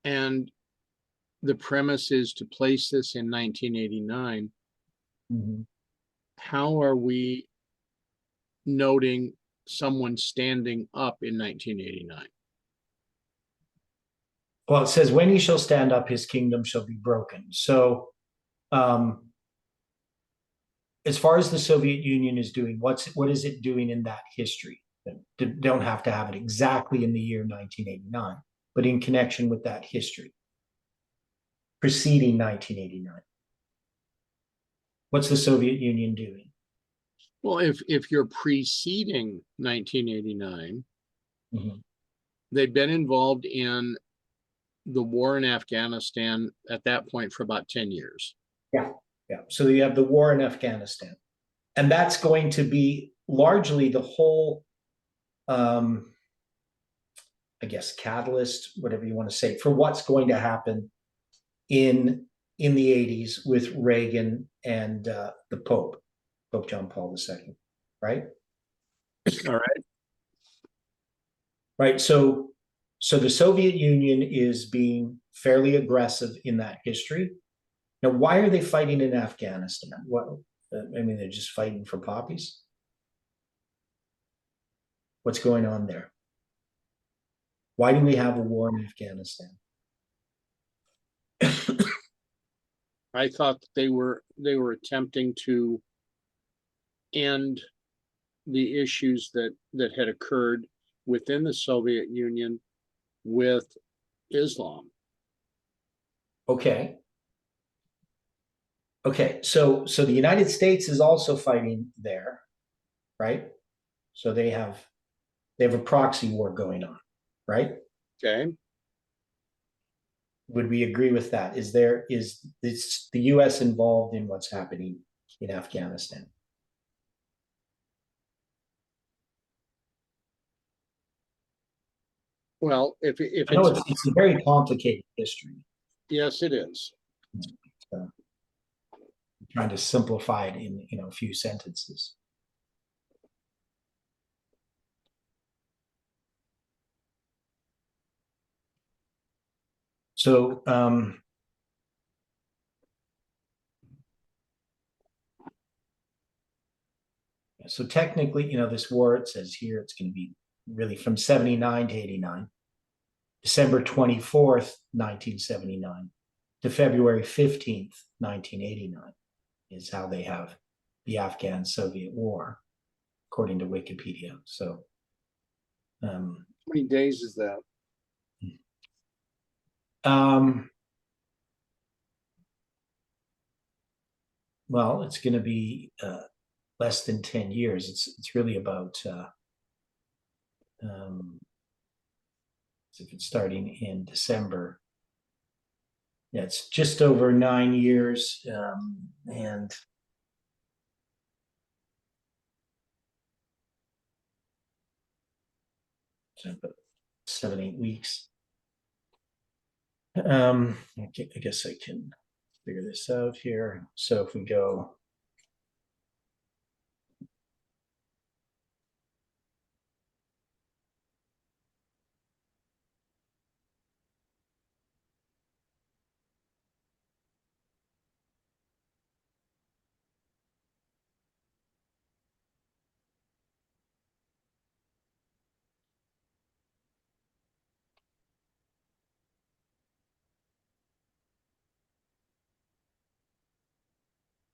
and the premise is to place this in 1989, Mhm. how are we noting someone standing up in 1989? Well, it says, when he shall stand up, his kingdom shall be broken. So, as far as the Soviet Union is doing, what is it doing in that history? Don't have to have it exactly in the year 1989, but in connection with that history preceding 1989. What's the Soviet Union doing? Well, if you're preceding 1989, Mhm. they'd been involved in the war in Afghanistan at that point for about 10 years. Yeah, yeah. So you have the war in Afghanistan, and that's going to be largely the whole, I guess, catalyst, whatever you want to say, for what's going to happen in the 80s with Reagan and the Pope John Paul II, right? All right. Right. So the Soviet Union is being fairly aggressive in that history. Now, why are they fighting in Afghanistan? What, I mean, they're just fighting for poppies. What's going on there? Why do we have a war in Afghanistan? I thought that they were attempting to end the issues that had occurred within the Soviet Union with Islam. Okay. Okay, so the United States is also fighting there, right? So they have a proxy war going on, right? Okay. Would we agree with that? Is this the US involved in what's happening in Afghanistan? Well, if I know it's, it's a very complicated history. yes, it is. So I'm trying to simplify it in a few sentences. So so technically, this war, it says here, it's going to be really from 79 to 89, December 24th, 1979 to February 15th, 1989 is how they have the Afghan-Soviet war, according to Wikipedia. So, How many days is that? Well, it's going to be less than 10 years. It's really about if it's starting in December. Yeah, it's just over 9 years, and so about 7-8 weeks. I guess I can figure this out here. So if we go,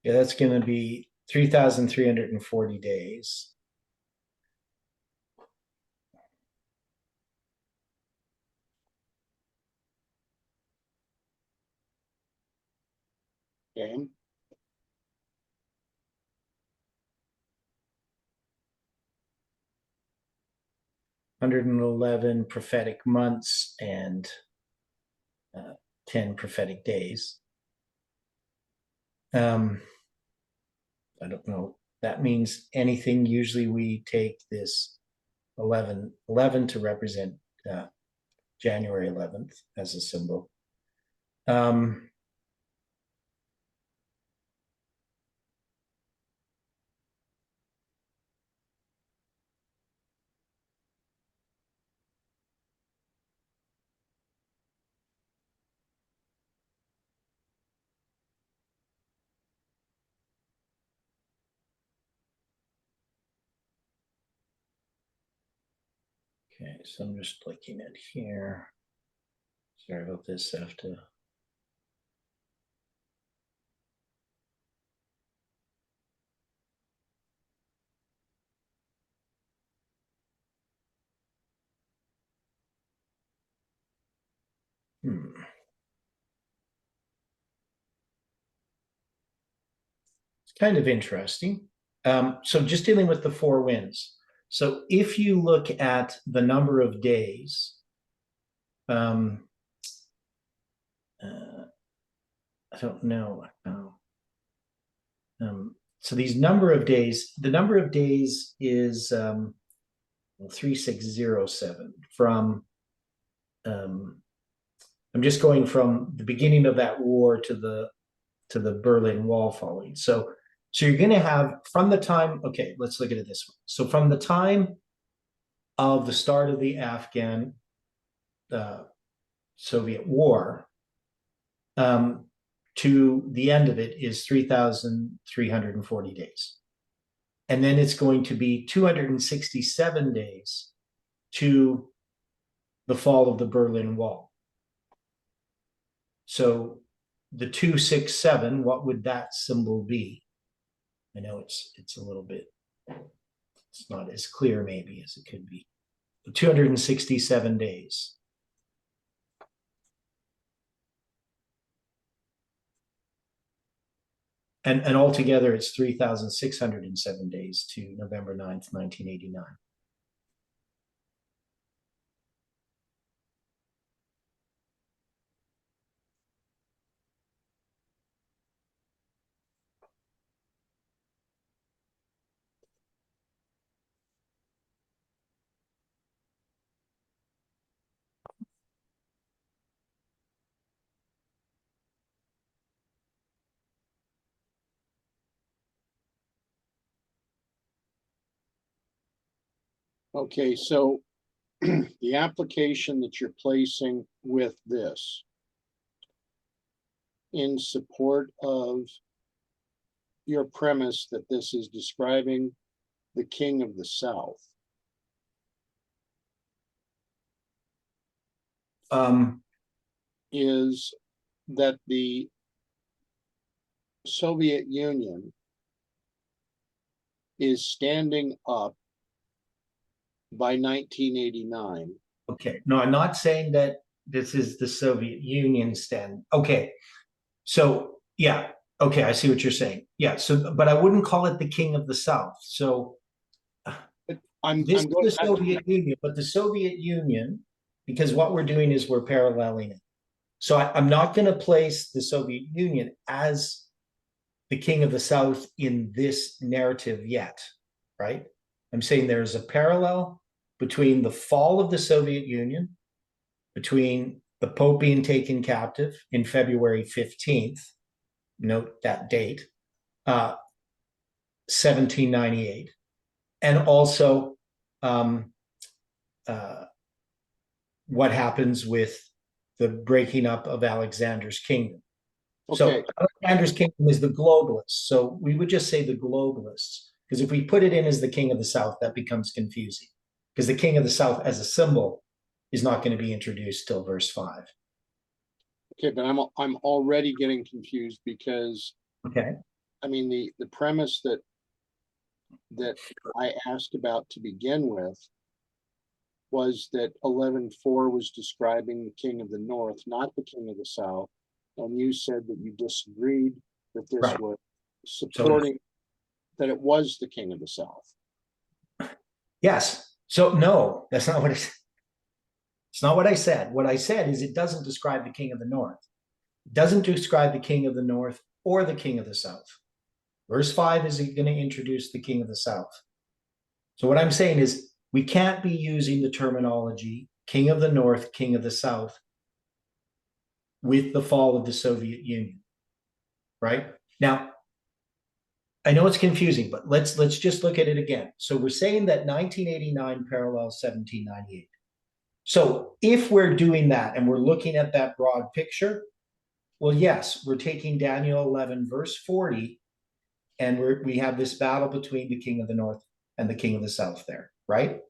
yeah, that's going to be 3,340 days. Okay. 111 prophetic months and 10 prophetic days. I don't know. That means anything. Usually we take this 11 to represent January 11th as a symbol. Okay, so I'm just looking at here. Sorry about this, I have to. It's kind of interesting. So just dealing with the four winds. So if you look at the number of days, I don't know. So these number of days, the number of days is 3607 from, I'm just going from the beginning of that war to the Berlin Wall falling. So you're going to have from the time, okay, let's look at it this way. So from the time of the start of the Afghan Soviet war to the end of it is 3,340 days. And then it's going to be 267 days to the fall of the Berlin Wall. So the 267, what would that symbol be? I know it's a little bit, it's not as clear maybe as it could be. 267 days. And altogether it's 3,607 days to November 9th, 1989. Okay, so the application that you're placing with this in support of your premise that this is describing the king of the South. Is that the Soviet Union is standing up by 1989. Okay, no, I'm not saying that this is the Soviet Union stand. Okay, so yeah, okay, I see what you're saying. Yeah, so but I wouldn't call it the king of the South. So this is the Soviet Union, but the Soviet Union, because what we're doing is we're paralleling it. So I'm not going to place the Soviet Union as the king of the South in this narrative yet, right? I'm saying there's a parallel between the fall of the Soviet Union, between the Pope being taken captive in February 15th, note that date, 1798, and also what happens with the breaking up of Alexander's kingdom. Okay. So Alexander's kingdom is the globalists. So we would just say the globalists, because if we put it in as the king of the South, that becomes confusing, because the king of the South as a symbol is not going to be introduced till verse 5. Okay, but I'm already getting confused because I mean the premise that I asked about to begin with was that 11:4 was describing the king of the North, not the king of the South. And you said that you disagreed that this was supporting that it was the king of the South. Yes. So no, that's not what it said. It's not what I said. What I said is it doesn't describe the king of the North. It doesn't describe the king of the North or the king of the South. Verse 5 is going to introduce the king of the South. So what I'm saying is we can't be using the terminology king of the North, king of the South with the fall of the Soviet Union, right? Now, I know it's confusing, but let's just look at it again. So we're saying that 1989 parallels 1798. So if we're doing that and we're looking at that broad picture, well, yes, we're taking Daniel 11 verse 40, and we have this battle between the king of the North and the king of the South there, right?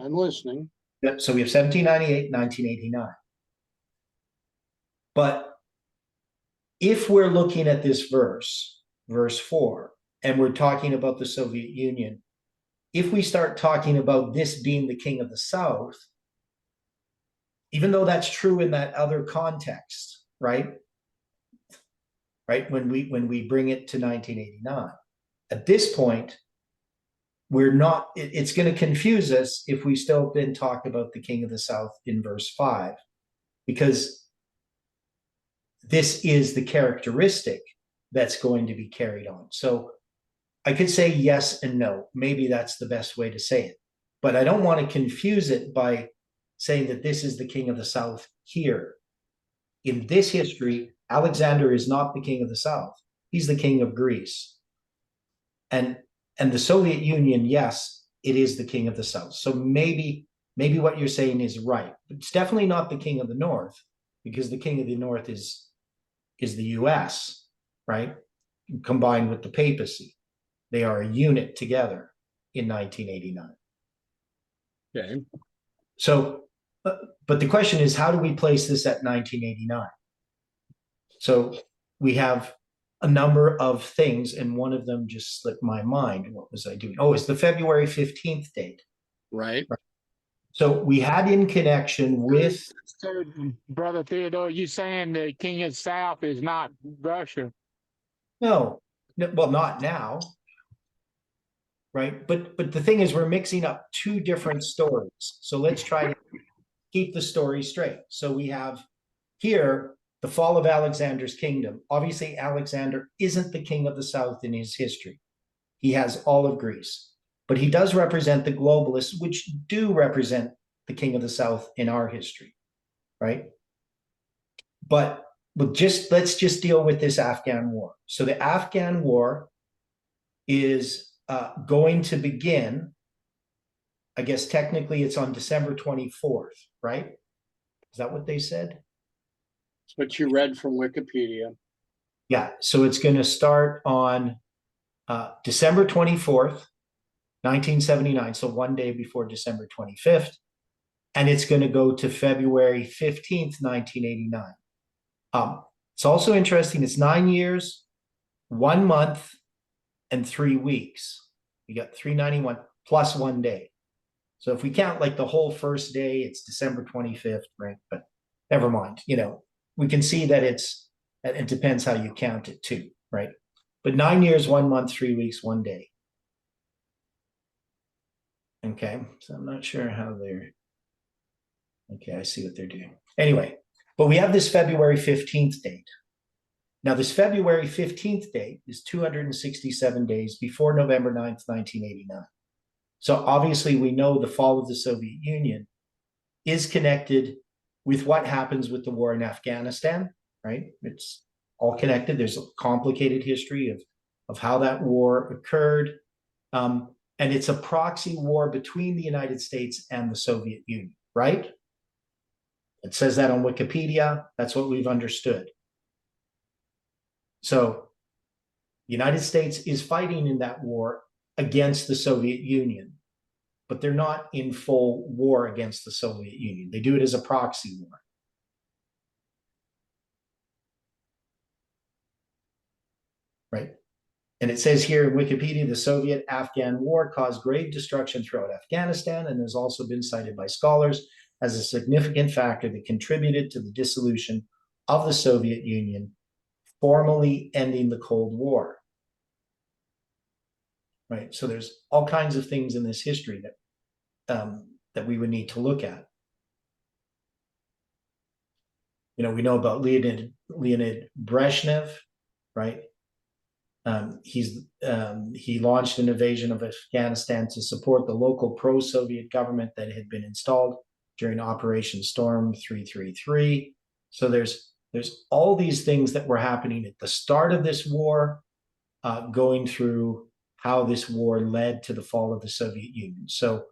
I'm listening. Yep, so we have 1798, 1989. But if we're looking at this verse 4, and we're talking about the Soviet Union, if we start talking about this being the king of the South, even though that's true in that other context, right? Right, when we bring it to 1989, at this point, we're not, it's going to confuse us if we still then talk about the king of the South in verse 5, because this is the characteristic that's going to be carried on. So I could say yes and no. Maybe that's the best way to say it. But I don't want to confuse it by saying that this is the king of the South here. In this history, Alexander is not the king of the South. He's the king of Greece. And the Soviet Union, yes, it is the king of the South. So maybe what you're saying is right. But it's definitely not the king of the North, because the king of the North is the US, right? Combined with the papacy. They are a unit together in 1989. Okay. So, but the question is, how do we place this at 1989? So we have a number of things, and one of them just slipped my mind. What was I doing? Oh, it's the February 15th date. Right. So we had in connection with, So, Brother Theodore, you saying the King of South is not Russia? no, well, not now, right? But the thing is, we're mixing up two different stories. So let's try to keep the story straight. So we have here the fall of Alexander's kingdom. Obviously, Alexander isn't the king of the South in his history. He has all of Greece, but he does represent the globalists, which do represent the king of the South in our history, right? But let's just deal with this Afghan war. So the Afghan war is going to begin, I guess technically it's on December 24th, right? Is that what they said? It's what you read from Wikipedia. Yeah, so it's going to start on December 24th, 1979, so one day before December 25th, and it's going to go to February 15th, 1989. It's also interesting, it's 9 years, 1 month, and 3 weeks. You got 391 plus 1 day. So if we count like the whole first day, it's December 25th, right? But never mind, we can see that it depends how you count it too, right? But 9 years, 1 month, 3 weeks, 1 day. Okay, so I'm not sure how okay, I see what they're doing. Anyway, but we have this February 15th date. Now, this February 15th date is 267 days before November 9th, 1989. So obviously we know the fall of the Soviet Union is connected with what happens with the war in Afghanistan, right? It's all connected. There's a complicated history of how that war occurred. And it's a proxy war between the United States and the Soviet Union, right? It says that on Wikipedia. That's what we've understood. So the United States is fighting in that war against the Soviet Union, but they're not in full war against the Soviet Union. They do it as a proxy war. Right? And it says here in Wikipedia, the Soviet-Afghan war caused grave destruction throughout Afghanistan and has also been cited by scholars as a significant factor that contributed to the dissolution of the Soviet Union, formally ending the Cold War. Right? So there's all kinds of things in this history that we would need to look at. We know about Leonid Brezhnev, right? He launched an invasion of Afghanistan to support the local pro-Soviet government that had been installed during Operation Storm 333. So there's all these things that were happening at the start of this war, going through how this war led to the fall of the Soviet Union. So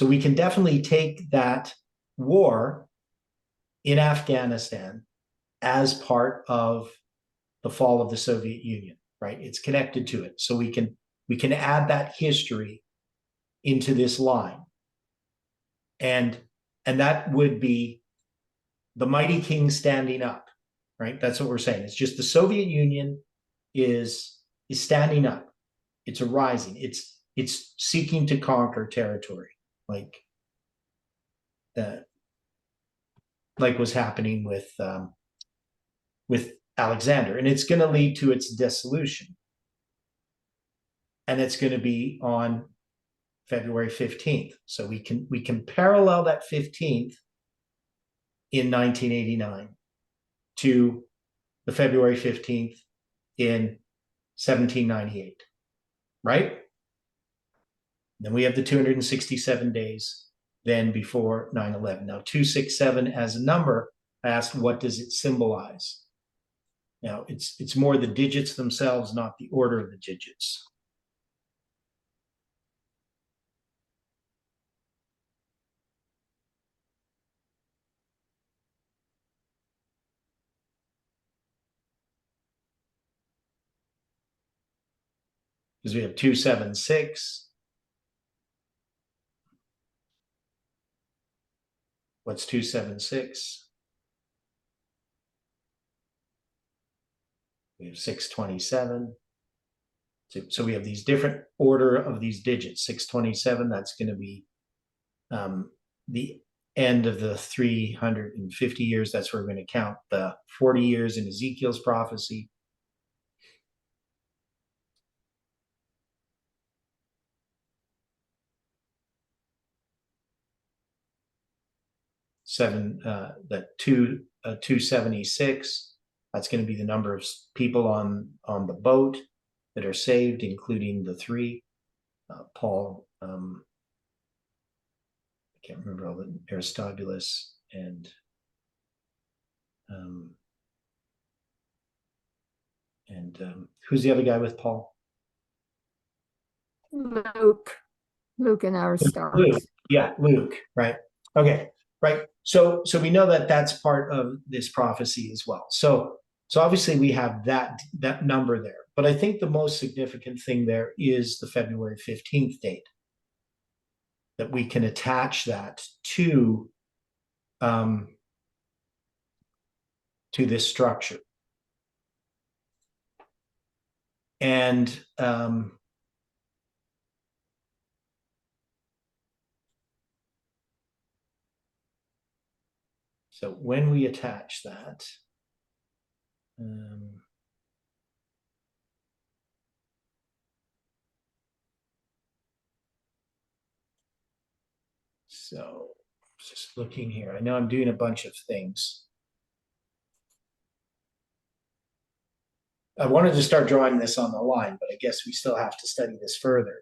we can definitely take that war in Afghanistan as part of the fall of the Soviet Union, right? It's connected to it. So we can add that history into this line. And that would be the mighty king standing up, right? That's what we're saying. It's just the Soviet Union is standing up. It's arising. It's seeking to conquer territory, like was happening with Alexander, and it's going to lead to its dissolution. And it's going to be on February 15th. So we can parallel that 15th in 1989 to the February 15th in 1798, right? Then we have the 267 days then before 9/11. Now 267 as a number, I asked, what does it symbolize? Now it's more the digits themselves, not the order of the digits. Because we have 276. What's 276? We have 627. So we have these different order of these digits. 627, that's going to be the end of the 350 years. That's where we're going to count the 40 years in Ezekiel's prophecy. That 276, that's going to be the number of people on the boat that are saved, including the three. Paul, I can't remember all the Aristobulus and who's the other guy with Paul? Luke and Luke. Aristarchus. Yeah, Luke, right. Okay, right. So we know that that's part of this prophecy as well. So obviously we have that number there. But I think the most significant thing there is the February 15th date, that we can attach that to this structure. And so when we attach that, so just looking here, I know I'm doing a bunch of things. I wanted to start drawing this on the line, but I guess we still have to study this further.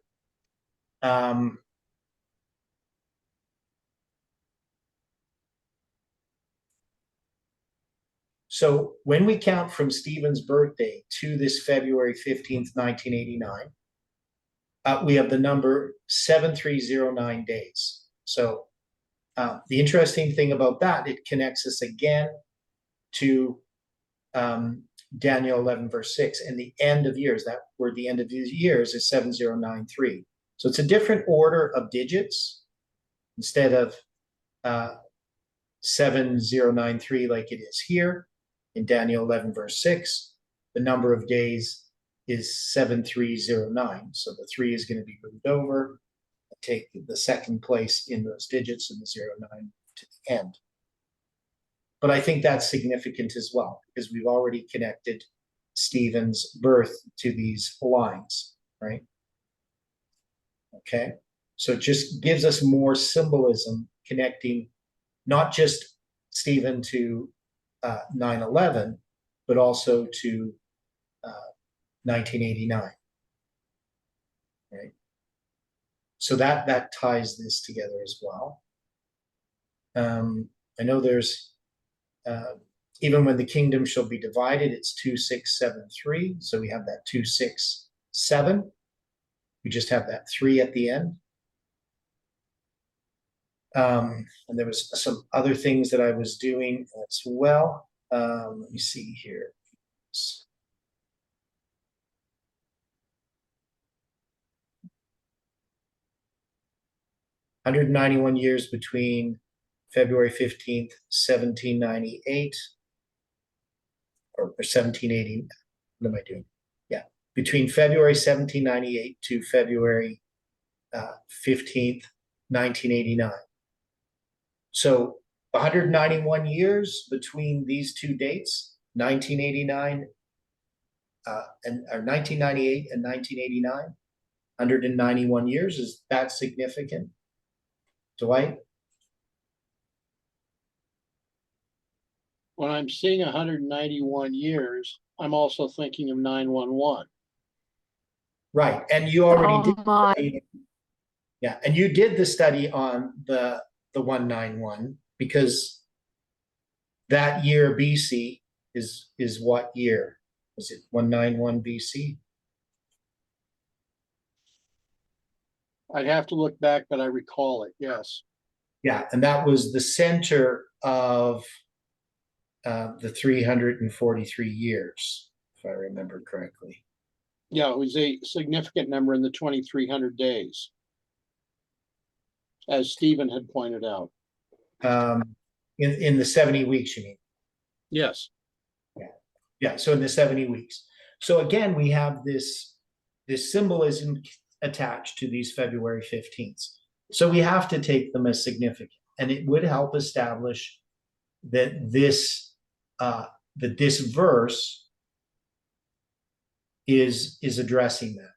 So when we count from Stephen's birthday to this February 15th, 1989, we have the number 7309 days. So the interesting thing about that, it connects us again to Daniel 11, verse 6, and the end of years. That word, the end of these years, is 7093. So it's a different order of digits. Instead of 7093 like it is here in Daniel 11, verse 6, the number of days is 7309. So the 3 is going to be moved over, take the second place in those digits and the 09 to the end. But I think that's significant as well, because we've already connected Stephen's birth to these lines, right? Okay, so it just gives us more symbolism connecting not just Stephen to 9/11, but also to 1989, right? So that ties this together as well. I know there's even when the kingdom shall be divided, it's 2673. So we have that 267. We just have that 3 at the end. And there was some other things that I was doing as well. Let me see here. 191 years between February 15th, 1798, or 1780. What am I doing? Yeah, between February 1798 to February 15th, 1989. So 191 years between these two dates, 1989 or 1998 and 1989, 191 years. Is that significant? Dwight? When I'm seeing 191 years, I'm also thinking of 911. Right, and you already did. Oh my, Yeah, and you did the study on the 191 because that year BC is what year? Was it 191 BC? I'd have to look back, but I recall it, yes. Yeah, and that was the center of the 343 years, if I remember correctly. Yeah, it was a significant number in the 2,300 days, as Stephen had pointed out. In the 70 weeks, you mean? Yes, Yeah, so in the 70 weeks. So again, we have this symbolism attached to these February 15th. So we have to take them as significant, and it would help establish that this verse is addressing that,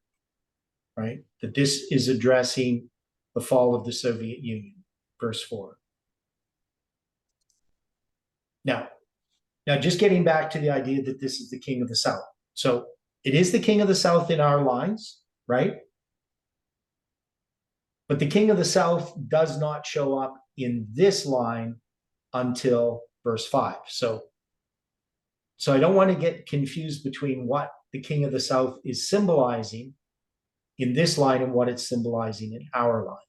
right? That this is addressing the fall of the Soviet Union, verse 4. Now, just getting back to the idea that this is the king of the South. So it is the king of the South in our lines, right? But the king of the South does not show up in this line until verse 5. So I don't want to get confused between what the king of the South is symbolizing in this line and what it's symbolizing in our line.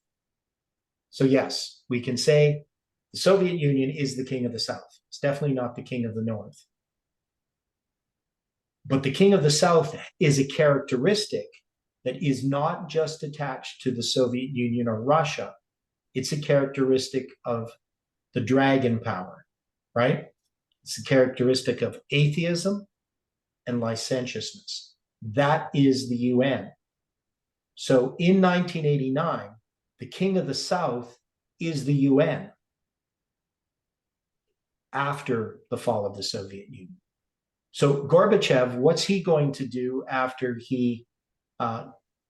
So yes, we can say the Soviet Union is the king of the South. It's definitely not the king of the North. But the king of the South is a characteristic that is not just attached to the Soviet Union or Russia. It's a characteristic of the dragon power, right? It's a characteristic of atheism and licentiousness. That is the UN. So in 1989, the king of the South is the UN after the fall of the Soviet Union. So Gorbachev, what's he going to do after he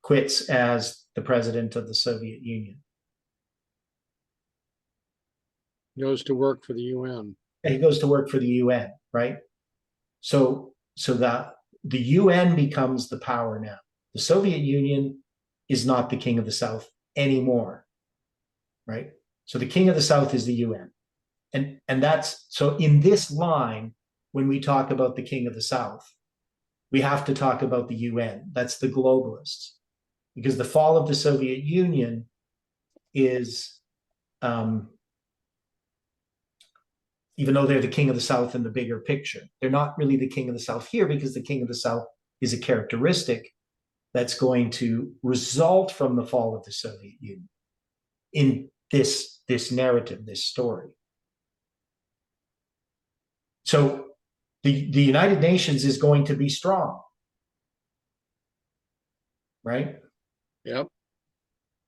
quits as the president of the Soviet Union? goes to work for the UN. He goes to work for the UN, right? So the UN becomes the power now. The Soviet Union is not the king of the South anymore, right? So the king of the South is the UN. And that's, so in this line, when we talk about the king of the South, we have to talk about the UN. That's the globalists. Because the fall of the Soviet Union is, even though they're the king of the South in the bigger picture, they're not really the king of the South here, because the king of the South is a characteristic that's going to result from the fall of the Soviet Union in this narrative, this story. So the United Nations is going to be strong, right? Yep.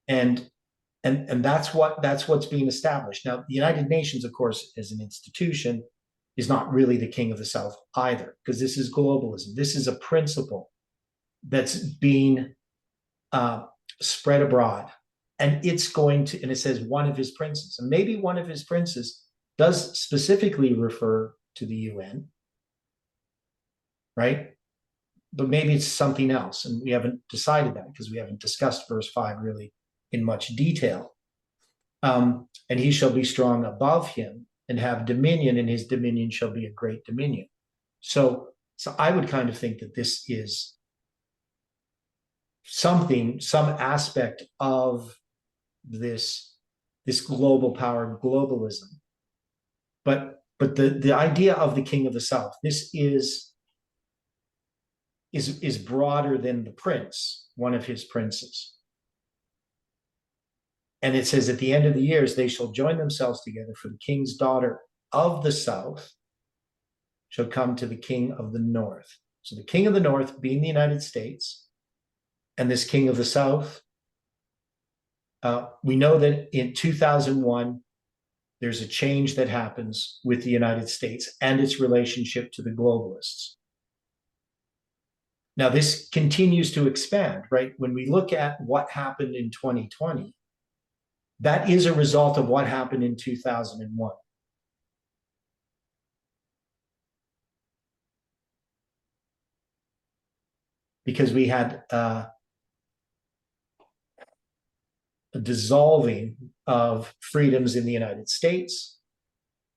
And that's what's being established. Now, the United Nations, of course, as an institution, is not really the king of the South either, because this is globalism. This is a principle that's being spread abroad, and it's going to, and it says one of his princes, and maybe one of his princes does specifically refer to the UN, right? But maybe it's something else, and we haven't decided that because we haven't discussed verse 5 really in much detail. And he shall be strong above him and have dominion, and his dominion shall be a great dominion. So I would kind of think that this is some aspect of this global power, globalism. But the idea of the king of the South, this is broader than the prince, one of his princes. And it says, at the end of the years, they shall join themselves together, for the king's daughter of the south shall come to the king of the north. So the king of the north being the United States, and this king of the south, we know that in 2001, there's a change that happens with the United States and its relationship to the globalists. Now, this continues to expand, right? When we look at what happened in 2020, that is a result of what happened in 2001. Because we had a dissolving of freedoms in the United States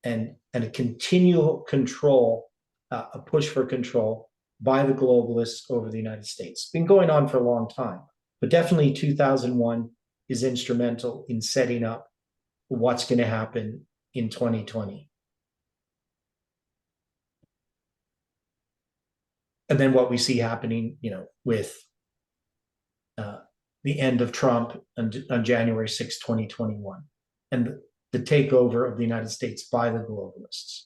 and a continual control, a push for control by the globalists over the United States. It's been going on for a long time, but definitely 2001 is instrumental in setting up what's going to happen in 2020. And then what we see happening, with the end of Trump on January 6, 2021, and the takeover of the United States by the globalists.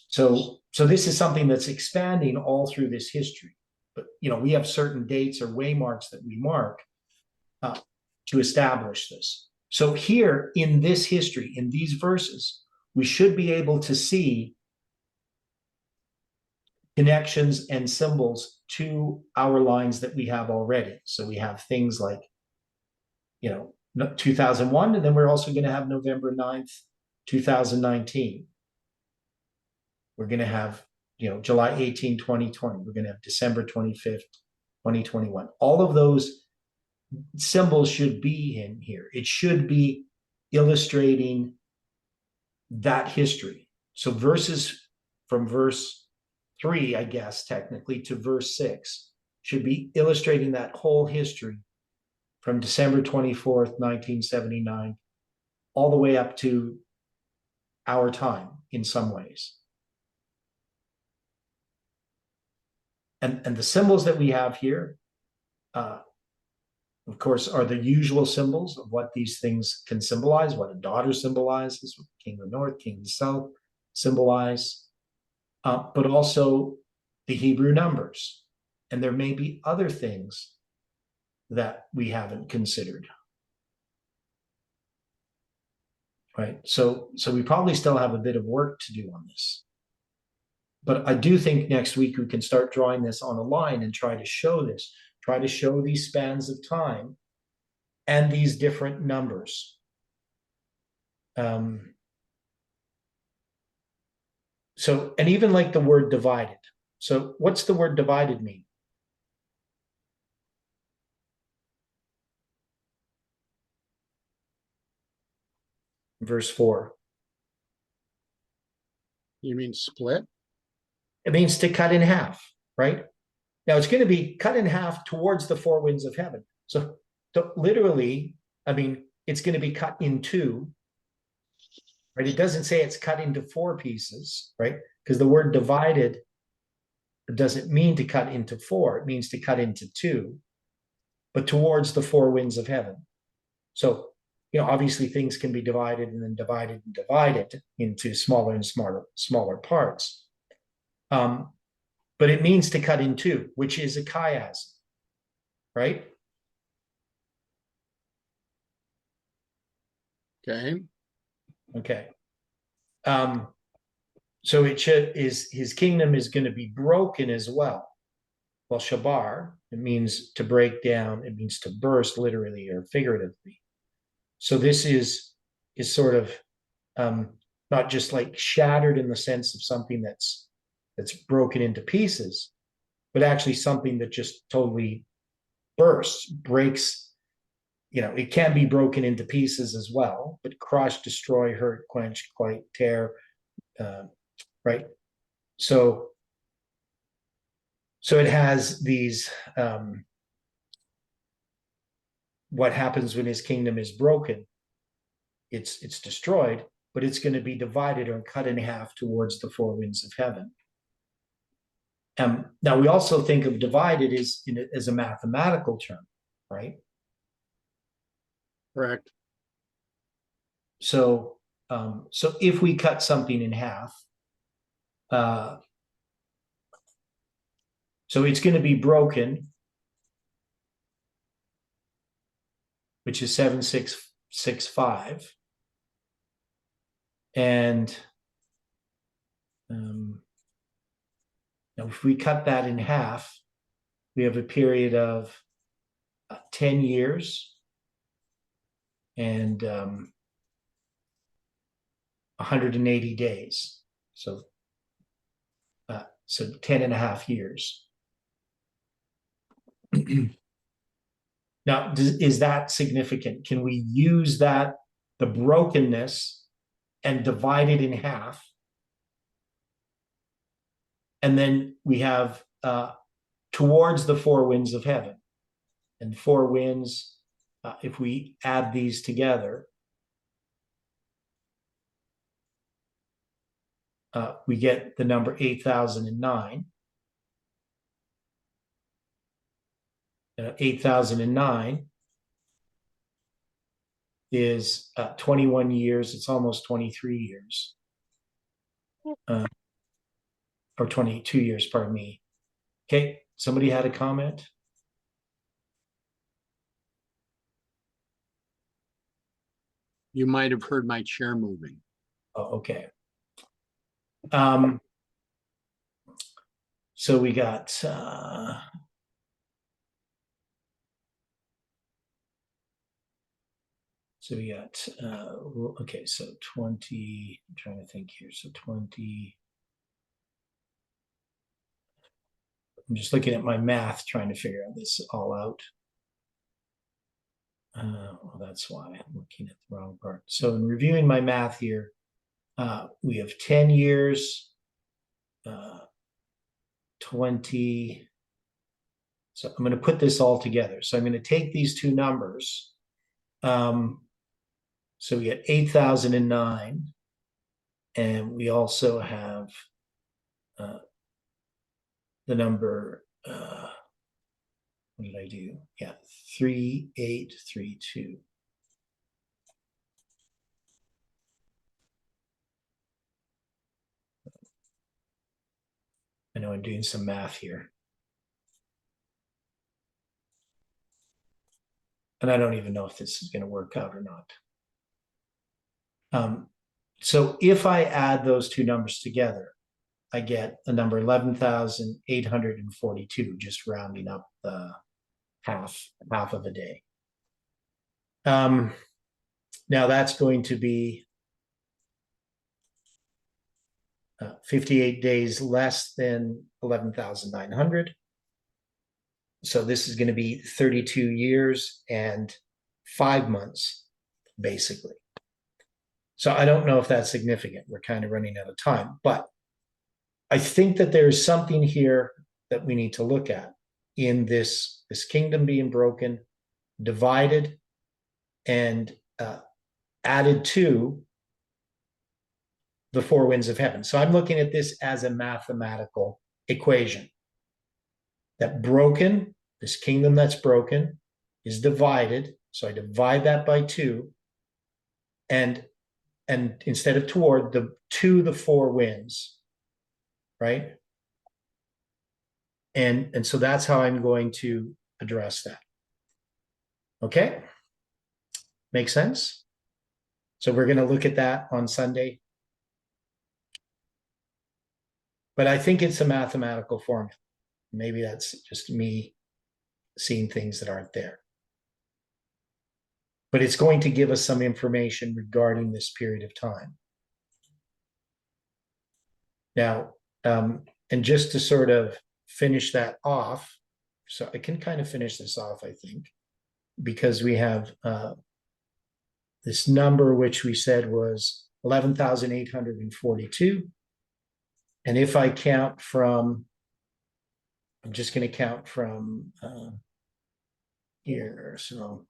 So this is something that's expanding all through this history. But, we have certain dates or waymarks that we mark to establish this. So here in this history, in these verses, we should be able to see connections and symbols to our lines that we have already. So we have things like, 2001, and then we're also going to have November 9th, 2019. We're going to have, July 18, 2020. We're going to have December 25th, 2021. All of those symbols should be in here. It should be illustrating that history. So verses from verse 3, I guess, technically, to verse 6 should be illustrating that whole history from December 24th, 1979, all the way up to our time in some ways. And the symbols that we have here, of course, are the usual symbols of what these things can symbolize, what a daughter symbolizes, what the king of the north, king of the south symbolize, but also the Hebrew numbers. And there may be other things that we haven't considered. Right? So we probably still have a bit of work to do on this. But I do think next week we can start drawing this on a line and try to show this, try to show these spans of time and these different numbers. And even like the word divided. So what's the word divided mean? Verse 4. You mean split? It means to cut in half, right? Now it's going to be cut in half towards the four winds of heaven. So literally, it's going to be cut in two, right? It doesn't say it's cut into four pieces, right? Because the word divided doesn't mean to cut into four. It means to cut into two, but towards the four winds of heaven. So, obviously things can be divided and then divided and divided into smaller and smaller parts. But it means to cut in two, which is a chiasm, right? Okay. So his kingdom is going to be broken as well. Well, shabar, it means to break down, it means to burst literally or figuratively. So this is sort of not just like shattered in the sense of something that's broken into pieces, but actually something that just totally bursts, breaks. It can be broken into pieces as well, but crush, destroy, hurt, quench, quite, tear, right? So it has these, what happens when his kingdom is broken? It's destroyed, but it's going to be divided or cut in half towards the four winds of heaven. Now we also think of divided as a mathematical term, right? Correct. So, so if we cut something in half, so it's going to be broken, which is 7665. And now if we cut that in half, we have a period of 10 years and 180 days. So 10 and a half years. Now, is that significant? Can we use that, the brokenness, and divide it in half? And then we have towards the four winds of heaven. And four winds, if we add these together, we get the number 8009. 8009 is 21 years. It's almost 23 years. Or 22 years, pardon me. Okay, somebody had a comment? You might have heard my chair moving. Oh, okay. So we got okay, so 20, I'm trying to think here. So 20, I'm just looking at my math, trying to figure out this all out. Well, that's why I'm looking at the wrong part. So in reviewing my math here, we have 10 years, 20. So I'm going to put this all together. So I'm going to take these two numbers. So we get 8009, and we also have the number, what did I do? Yeah, 3832. I know I'm doing some math here. And I don't even know if this is going to work out or not. So if I add those two numbers together, I get a number 11,842, just rounding up the half of a day. Now that's going to be 58 days less than 11,900. So this is going to be 32 years and 5 months, basically. So I don't know if that's significant. We're kind of running out of time, but I think that there's something here that we need to look at in this kingdom being broken, divided, and added to the four winds of heaven. So I'm looking at this as a mathematical equation. That broken, this kingdom that's broken, is divided. So I divide that by 2, and instead of toward, the four winds, right? And so that's how I'm going to address that. Okay? Make sense? So we're going to look at that on Sunday. But I think it's a mathematical formula. Maybe that's just me seeing things that aren't there. But it's going to give us some information regarding this period of time. Now, and just to sort of finish that off, so I can kind of finish this off, I think, because we have this number, which we said was 11,842. And if I count from, I'm just going to count from here. So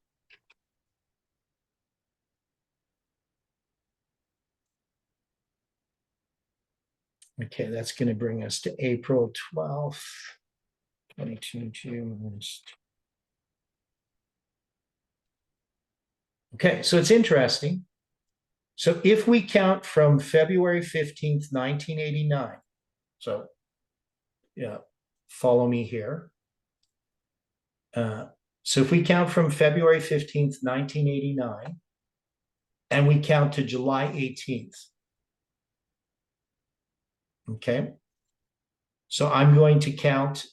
okay, that's going to bring us to April 12th, 22 June. Okay, so it's interesting. So if we count from February 15th, 1989, so yeah, follow me here. So if we count from February 15th, 1989, and we count to July 18th, okay? So I'm going to count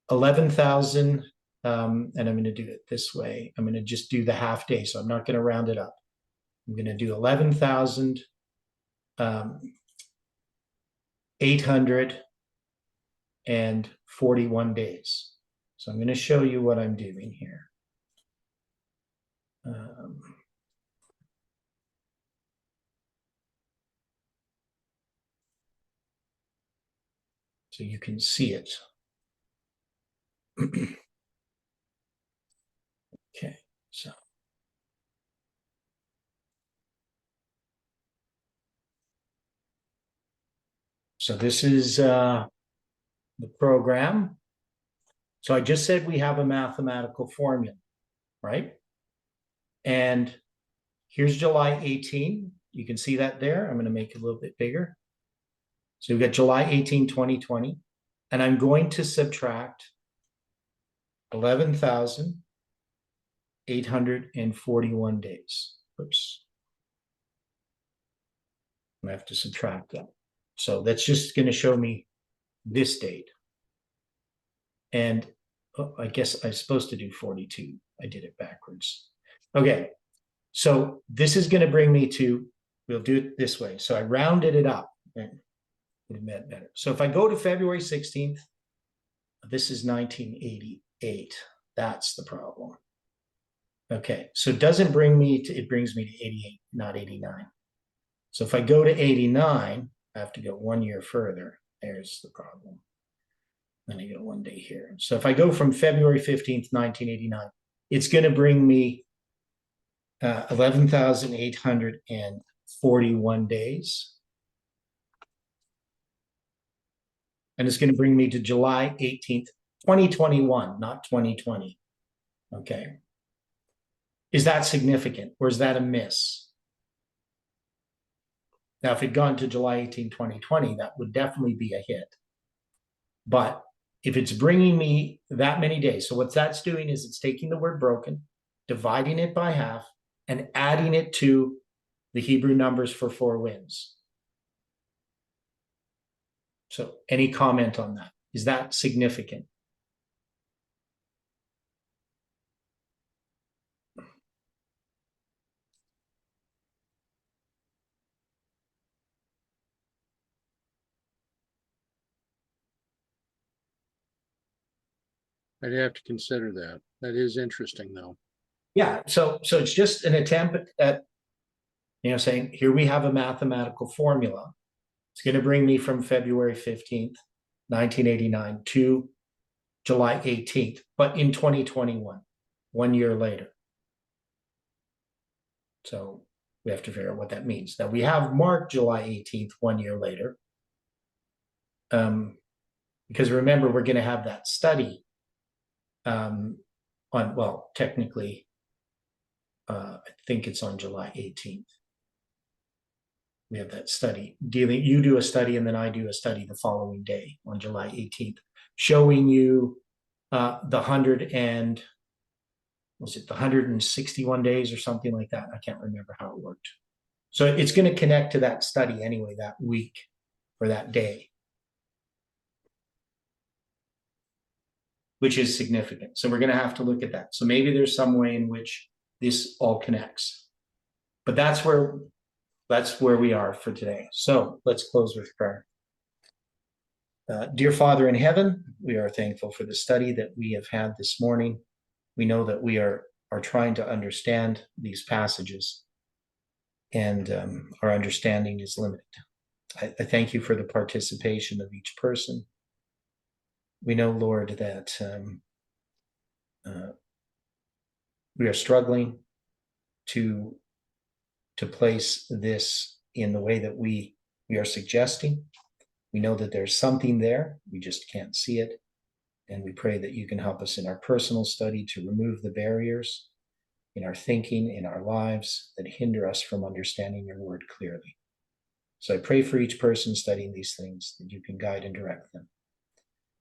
11,000, and I'm going to do it this way. I'm going to just do the half day, so I'm not going to round it up. I'm going to do 11,841 days. So I'm going to show you what I'm doing here. So you can see it. Okay, so. So this is the program. So I just said we have a mathematical formula, right? And here's July 18. You can see that there. I'm going to make it a little bit bigger. So we've got July 18, 2020. And I'm going to subtract 11,841 days. Oops. I have to subtract that. So that's just going to show me this date. And I guess I'm supposed to do 42. I did it backwards. Okay. So this is going to bring me to, we'll do it this way. So I rounded it up. And it meant better. So if I go to February 16th, this is 1988. That's the problem. Okay. So it doesn't bring me to, it brings me to 88, not 89. So if I go to 89, I have to go 1 year further. There's the problem. Then I get 1 day here. So if I go from February 15th, 1989, it's going to bring me 11,841 days. And it's going to bring me to July 18th, 2021, not 2020. Okay. Is that significant or is that a miss? Now, if it'd gone to July 18, 2020, that would definitely be a hit. But if it's bringing me that many days, so what that's doing is it's taking the word broken, dividing it by half, and adding it to the Hebrew numbers for 4 winds. So any comment on that? Is that significant? I'd have to consider that. That is interesting, though. Yeah, so it's just an attempt at, saying, here we have a mathematical formula. It's going to bring me from February 15th, 1989 to July 18th, but in 2021, 1 year later. So we have to figure out what that means. Now we have marked July 18th, 1 year later. Because remember, we're going to have that study well, technically, I think it's on July 18th. We have that study you do a study and then I do a study the following day on July 18th, showing you the 161 days or something like that. I can't remember how it worked. So it's going to connect to that study anyway, that week or that day, which is significant. So we're going to have to look at that. So maybe there's some way in which this all connects, but that's where we are for today. So let's close with prayer. Dear Father in heaven, we are thankful for the study that we have had this morning. We know that we are trying to understand these passages, and our understanding is limited. I thank you for the participation of each person. We know, Lord, that we are struggling to place this in the way that we are suggesting. We know that there's something there, we just can't see it. And we pray that you can help us in our personal study to remove the barriers in our thinking, in our lives, that hinder us from understanding your word clearly. So I pray for each person studying these things, that you can guide and direct them,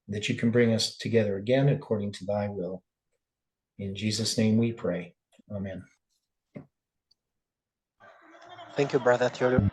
that you can bring us together again according to thy will. In Jesus' name we pray. Amen. Thank you, Brother Theodore.